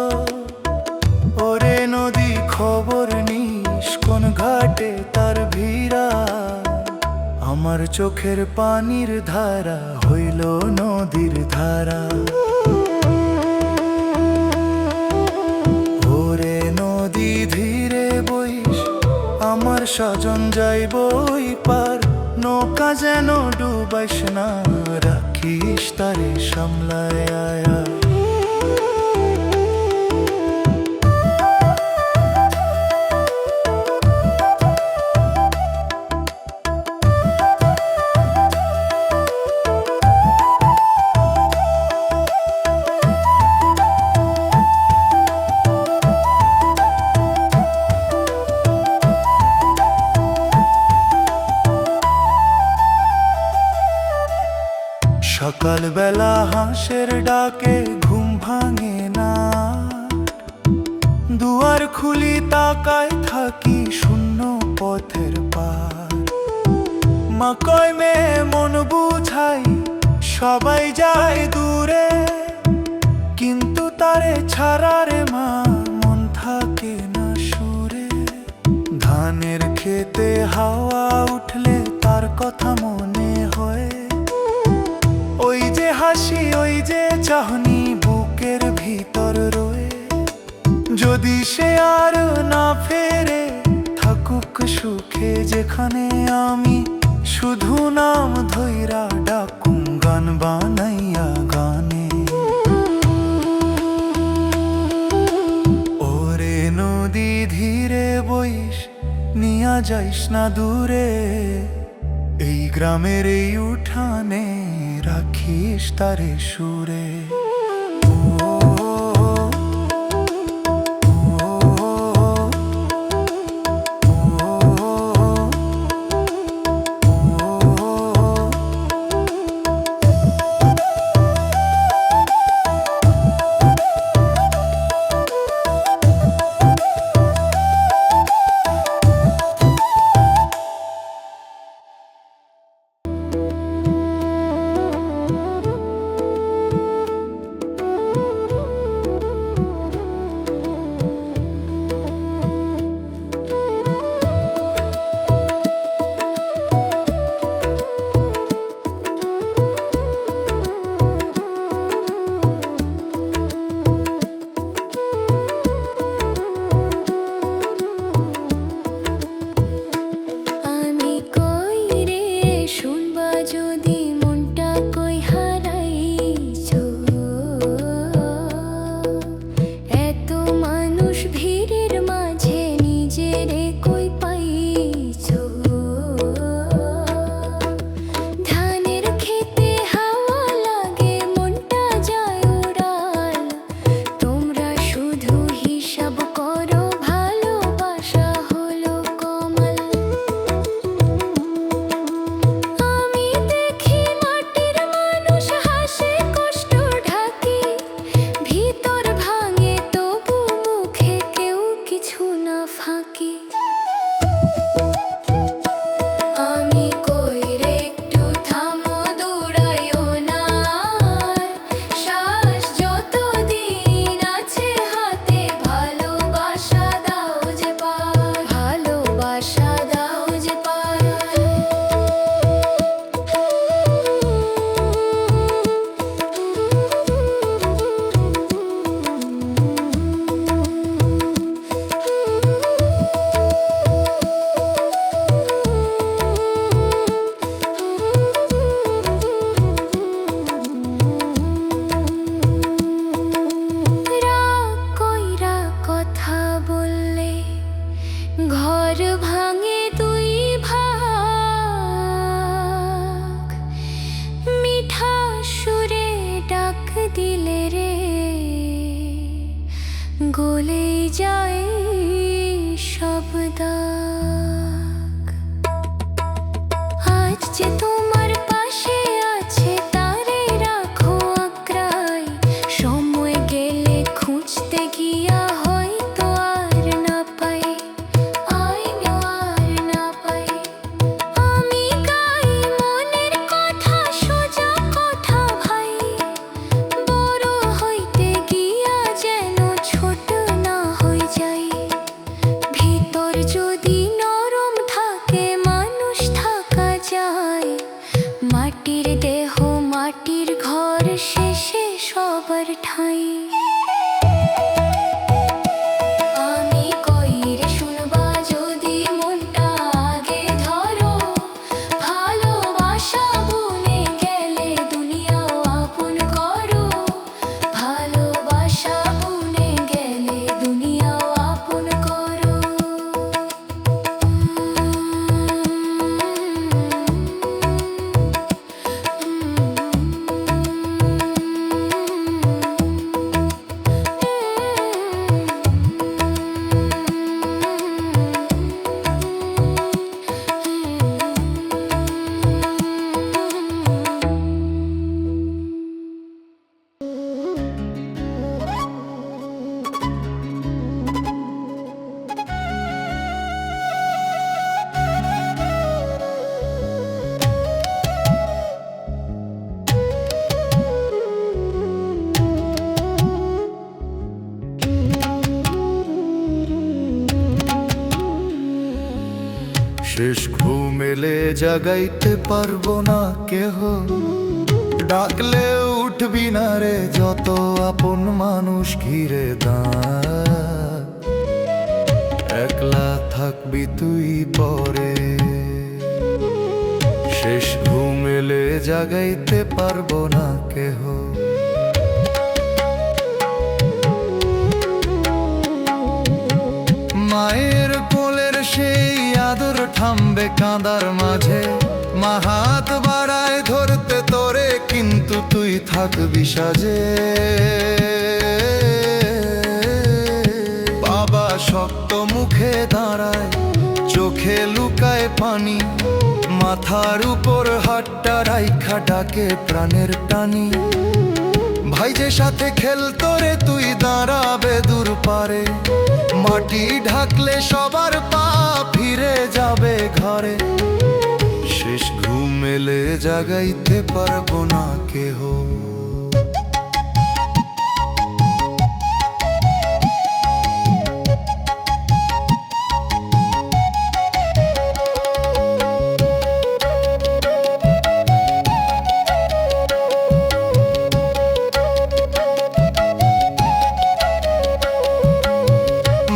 ওরে নদী খবর নিস কোন ঘাটে তার ভিড়া, আমার চোখের পানির ধারা হইল নদীর ধারা। ওরে নদী ধীরে বইস, আমার স্বজন যাইব ওই পার, নৌকা যেন ডুবাইস না, রাখিস তারে সামলায়া। সকালবেলা হাঁসের ডাকে ঘুম ভাঙে না, দুয়ার খুলি তাকায় থাকি শূন্য পথের পার। মা কয় মেয়ে মন বুঝাই সবাই যায় দূরে, কিন্তু তারে ছাড়া রে মা মন থাকে না সুরে। ধানের খেতে হাওয়া উঠলে তার কথা মনে হয়, সে আর না ফেরে, থাকুক সুখে যেখানে আমি শুধু নাম ধইরা ডাকুম গান বানাইয়া গানে। ওরে নদী ধীরে বইস, নিয়া যাইস না দূরে, এই গ্রামের এই উঠানে রাখিস তারে সুরে। ঘর ভাঙে দুই ভাগ, মিঠা সুরে ডাক দিলে রে গলে যায় সব দাগ। আজ যে তোমার পাশে আছে তারে রাখো আঁকড়ায়, সময় গেলে খুঁজতে গিয়া হয়তো আর না পাই, আর না পাই। আমি গাই মনের কথা, সোজা কথা ভাই, বড় হইতে গিয়া যেন ছোট না হয়ে যাই। ভিতর যদি নরম থাকে মানুষ থাকা যায়, মাটির দেহ মাটির ঘর শেষে সবার ঠাঁই। আমি কইরে শুনবা যদি মনটা আগে ধরো, ভালোবাসা বনে গেলে দুনিয়াও আপন করো, ভালোবাসা বনে গেলে দুনিয়াও আপন করো। শেষ ঘুমেলে জাগাইতে পারবো না কেহ, ডাকলে উঠবি না রে যত আপন মানুষ ঘিরে দাঁড়। থাকবি তুই পরে। শেষ ঘুম এলে জাগাইতে পারবো না কেহ। মায়ের কোলের সেই আদর থামবে কাঁদার মাঝে। মা হাত বাড়ায় ধরতে তোরে, কিন্তু তুই থাকবি সাজে। বাবা শক্ত মুখে দাঁড়ায়, চোখে লুকায় পানি। মাথার উপর হাতটা রাইখা ডাকে প্রাণের টানি। ভাই যে সাথে খেলতো রে, তুই দাঁড়াবে দূর পারে। মাটি ঢাকলে সবার পা ফিরে যাবে ঘরে। শেষ ঘুম এলে জাগাইতে পারবো না কেহ।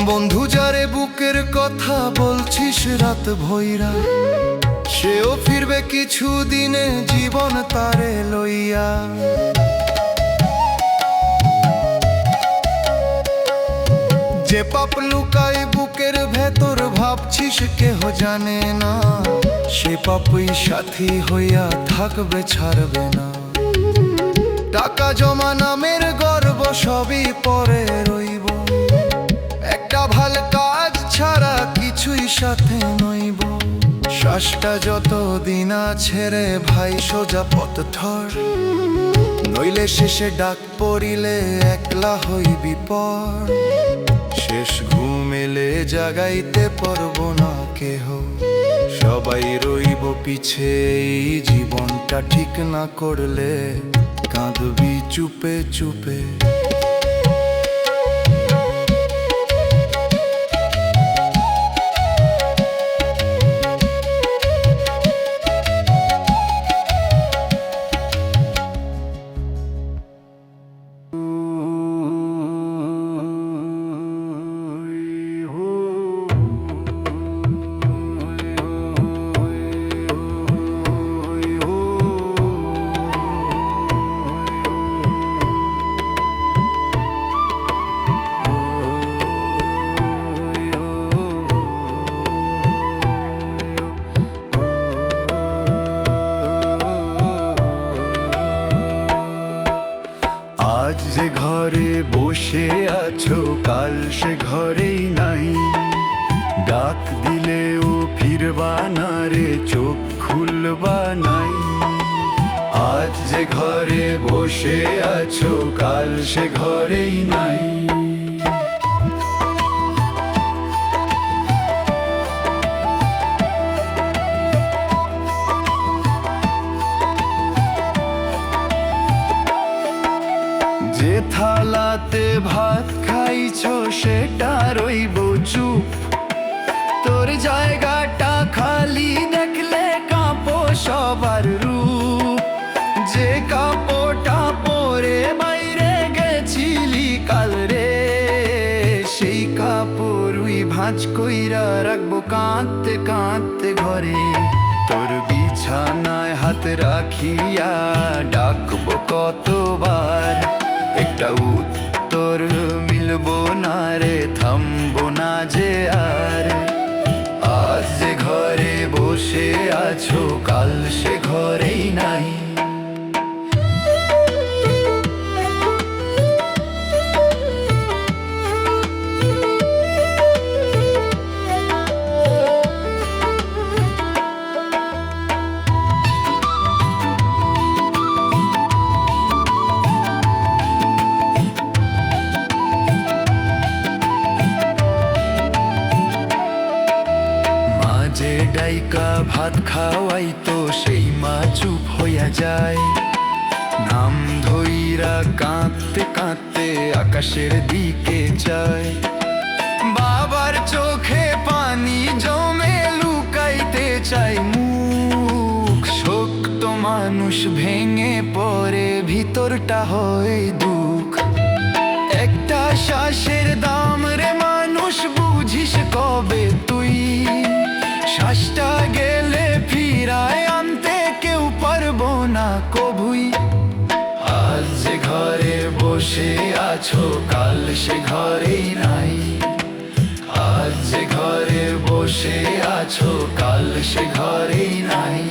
বন্ধু যারে বুকের কথা বলছিস রাত ভৈরা, সেও ফিরবে কিছু দিনে জীবন তারে লইয়া। যে পাপ লুকায় বুকের ভেতর ভাবছিস কেহ জানে না, সে পাপই সাথী হইয়া থাকবে, ছাড়বে না। টাকা জমা নামের গর্ব সবই পরে রইব, একটা ভাল কাজ ছাড়া কিছুই সাথে নইব। শ্বাসটা যত দিন আছে রে ভাই সোজা পথ ধর, নইলে শেষে ডাক পড়িলে একলা হইবি পর। শেষ ঘুম এলে জাগাইতে পারবো না কেহ। সবাই রইব পিছে এই জীবনটা ঠিক না করলে, কাঁদবি চুপে চুপে। আজ যে ঘরে বসে আছো কাল সে ঘরেই নাই। ডাক দিলেও ফিরবা না রে, চোখ খুলবা নাই। আজ যে ঘরে বসে আছো কাল সে ঘরেই নাই। যে থালাতে ভাত খাইছো সেটা রইব চুপ, তোর জায়গাটা খালি দেখলে কাঁপো সবার রূপ। যে কাপড়টা পরে বাইরে গেছিলি কাল রে, সেই কাপড়ই ভাঁজ কইরা রাখবো কাঁদতে কাঁদতে ঘরে। তোর বিছানায় হাত রাখিয়া ডাকবো কতবার, একটা উত্তর মিলবো না রে, থামবো না যে আর। আজ যে ঘরে বসে আছো কাল সে ঘরেই নাই। যে ডাইকা ভাত খাওয়াই তো সেই মা চুপ হইয়া যায়। নাম ধইরা কাঁদতে কাঁদতে আকাশের দিকে যায়। বাবার চোখে পানি জমে লুকাইতে চাই মুখ। শক্ত মানুষ ভেঙে পড়ে ভিতরটা হয় দুঃখ। একটা শ্বাসের দাম রে মানুষ বুঝিস কবে তুই, বসে আছো, কাল সে ঘরেই নাই।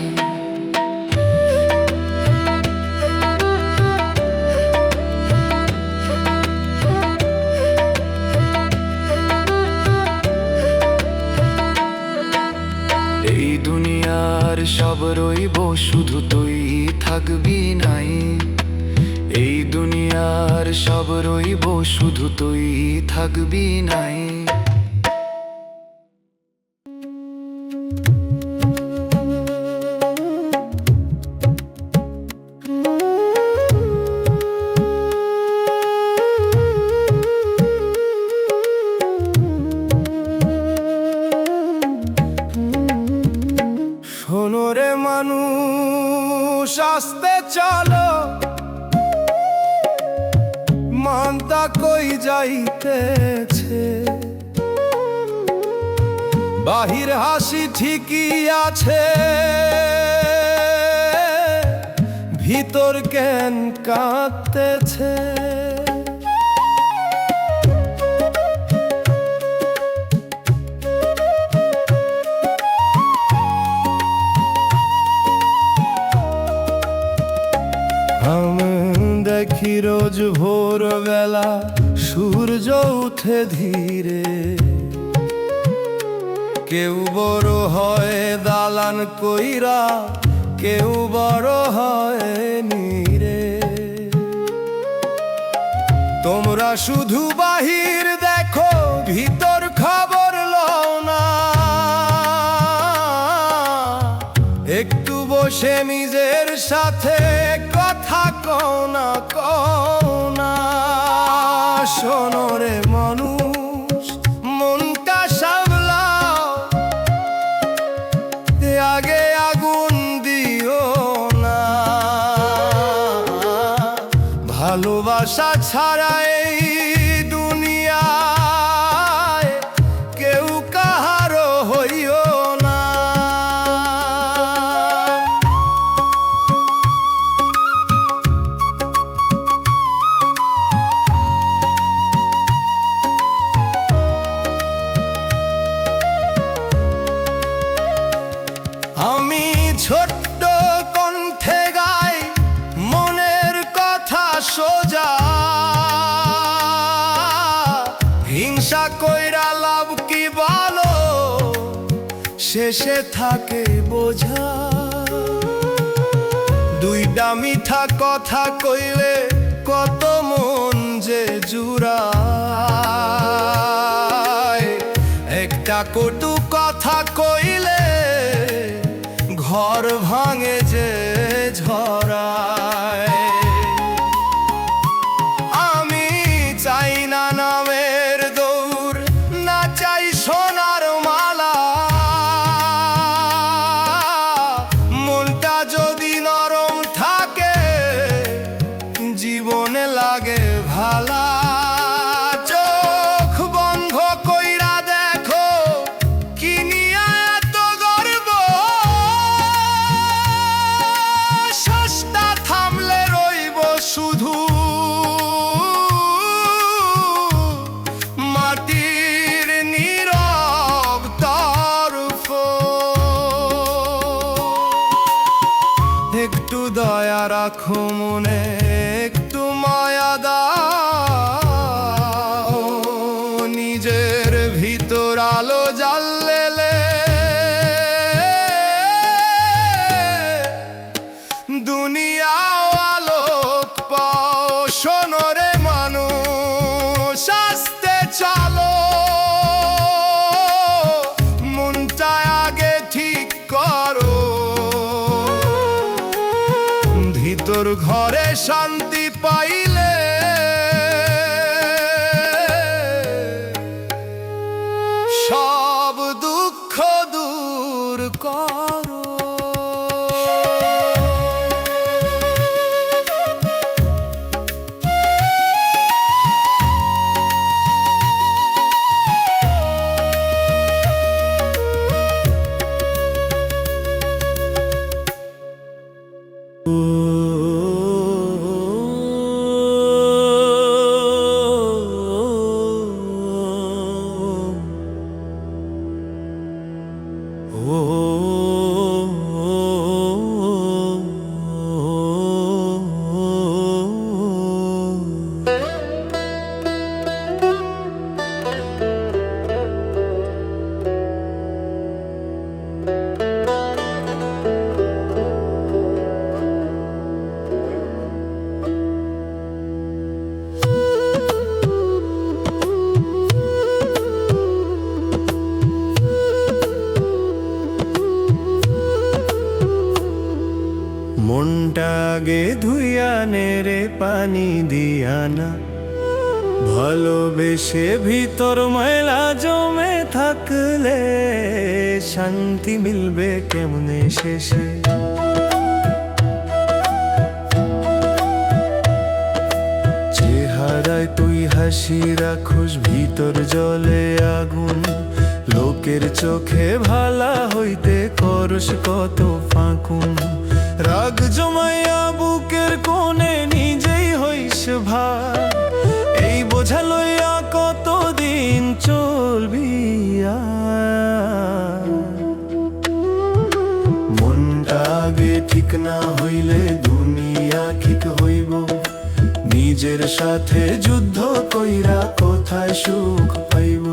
এই দুনিয়ার সব রইব, শুধু তুই থাকবি নাই। এই দুনিয়ার সব রইব, শুধু তুই থাকবি নাই। শোনো রে মানুষ, আসতে চলো, মানতা কই যাইতেছে। বাহির হাসি ঠিকই আছে, ভিতর কেন কাঁদতেছে। দেখি রোজ ভোরবেলা সূর্য উঠে ধীরে, কেউ বড় হয় দালান কইরা, কেউ বড় হয় নীরে। তোমরা শুধু বাহির দেখো, ভিতর খবর লও না। একটু বসে নিজের সাথে কথা কও না, কও না। শোনো রে মানুষ, মনটা সামলাও, আগে আগুন দিও না। ভালোবাসা ছাড়া এই দুনিয়ায় কেউ কাহারো হইও না। আমি ছোট্ট কণ্ঠে গাই মনের কথা সোজা, হিংসা কইরা লাভ কি বলো, শেষে থাকে বোঝা। দুইটা মিঠা কথা কইলে কত মন যে জুড়ায়, একটা কটু কথা কইলে ঘর ভাঙে যে ঝরায়। আমি চাই না নামের দৌড়, না চাই সোনার মালা। মনটা যদি নরম থাকে, জীবনে লাগে ভালা। চোখ বন্ধ কইরা দেখো, কি নিয়া এত গর্ব। শ্বাসটা থামলে রইব শুধু মাটির নীরব তরফ। একটু দয়া রাখো মনে, একটু মায়া দাও, নিজের ভিতর আলো জ্বাললে দুনিয়াও আলোক পাও। শোনো রে মানুষ, আসতে চলো, মনটা আগে ঠিক করো। ভিতর ঘরে শান্তি পাইলে সব দুঃখ দূর করো। মনটাগে ধুইয়া নেরে পানি দিয়া না, ভালোবেসে ভিতর ময়লা জমে থাকলে শান্তি মিলবে কেমনে শেষে। চেহারায় তুই হাসি রাখোস, ভিতর জলে আগুন, লোকের চোখে ভালা হইতে করস কত ফাঁকুন। রাগ জমাইয়া বুকের কোণে নিজেই হইস ভার, এই বোঝা লইয়া কতদিন চলবি আর। মনটা আগে ঠিক না হইলে দুনিয়া ঠিক হইব, নিজের সাথে যুদ্ধ কইরা কোথায় সুখ পাইব।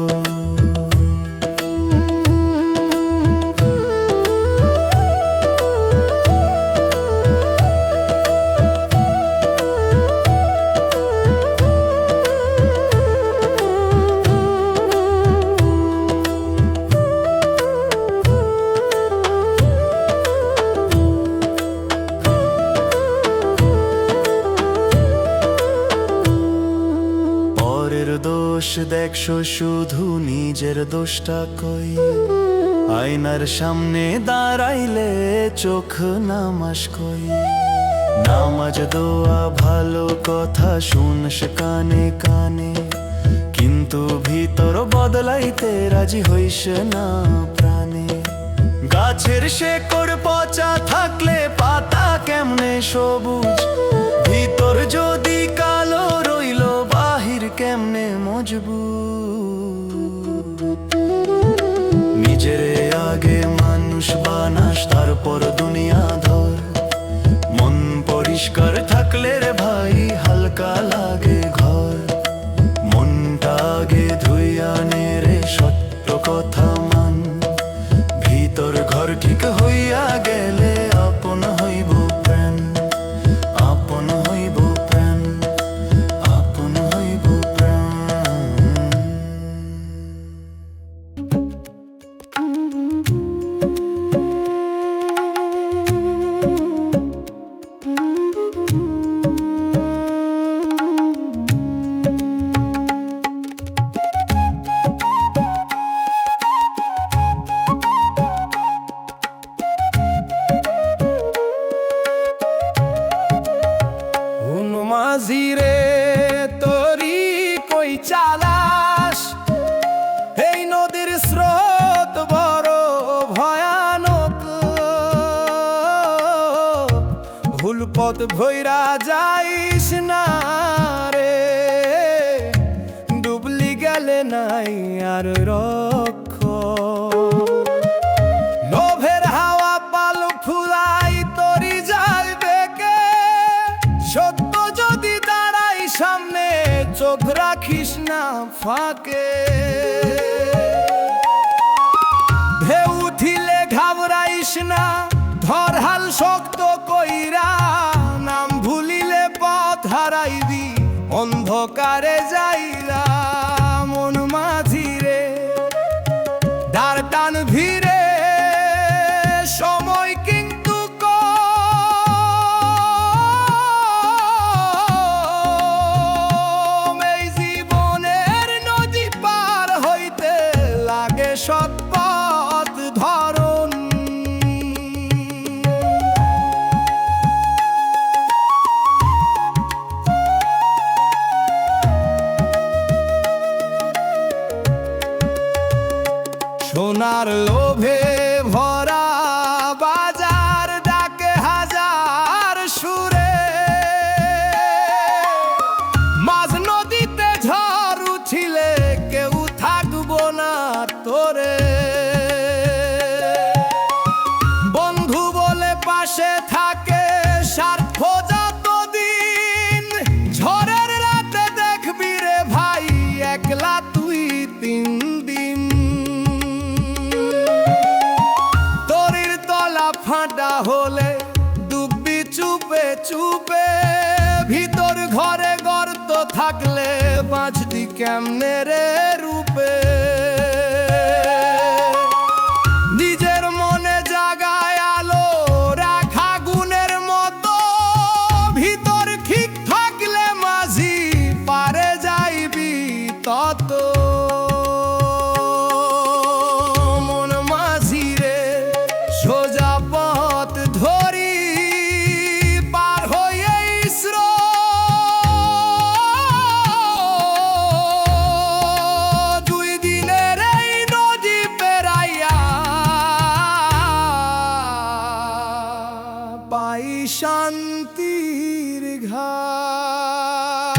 দোষ দেখছো শুধু, নিজের দোষটা কই? আয়নার সামনে দাঁড়াইলে চোখ নামাস কই? নামাজ দোয়া ভালো কথা শুনস কানে কানে, কিন্তু ভিতর বদলাইতে রাজি হইস না প্রাণে। গাছের শেকড় পচা থাকলে পাতা কেমনে সবুজ, ভিতর যদি কালো রইল বাহির কেমনে মজবুত। নিজেরে আগে মানুষ বানাস, তারপর দুনিয়া ধর। মন পরিষ্কার থাকলে রে ভাই হালকা লাগে ঘর। মনটা আগে ধুইয়া নে রে, সত্য কথা মান। ভিতর ঘর ঠিক হইয়া গেলে আপন হইব প্রাণ, আপন হইব প্রাণ, আপন হইব প্রাণ। মাঝিরে তোরি কই চালাস, এই নদীর স্রোত বড় ভয়ানক। ভুল পথ ভৈরা যাইস না রে, ডুবলি গেলে নাই আর রক্ষ। লোভের হাওয়া পাল ফুলাই তোরি যাইবে কে, সত্য যদি দাঁড়াই সামনে চোখ রাখিস না ফাঁকে। ঢেউ উঠিলে ঘাবড়াইস না, ধর হাল শক্ত কইরা। নাম ভুলিলে পথ হারাইবি, অন্ধকারে যাইরা। মন মাঝিরে ডার টান ভিড়ে, সময় কিন্তু কম। এই জীবনের নদী পার হইতে লাগে সৎ পথ ধরন। সোনার লোভে ভরা বাজার ডাকে হাজার সুরে। মাঝ নদীতে ঝড় উঠিলে কেউ থাকবো না তোরে। বসে থাকে স্বার্থ যতদিন, ঝড়ের রাতে দেখবি রে ভাই একলা তুই 3 দিন। তরির তলা ফাটা হলে ডুববি চুপে চুপে, ভিতর ঘরে গর্ত থাকলে বাঁচবি কেমনে রে রূপে। নিজের মনে জাগায় আলো রাখা গুণের মতো, ভিতর ঠিক থাকলে মাঝি পারে যাইবি তত। মন মাঝি রে সোজা পথ ধরি পার হয়ে স্রোত, 2 দিনের এই নদী পেরাইয়া পাই শান্তির ঘাট।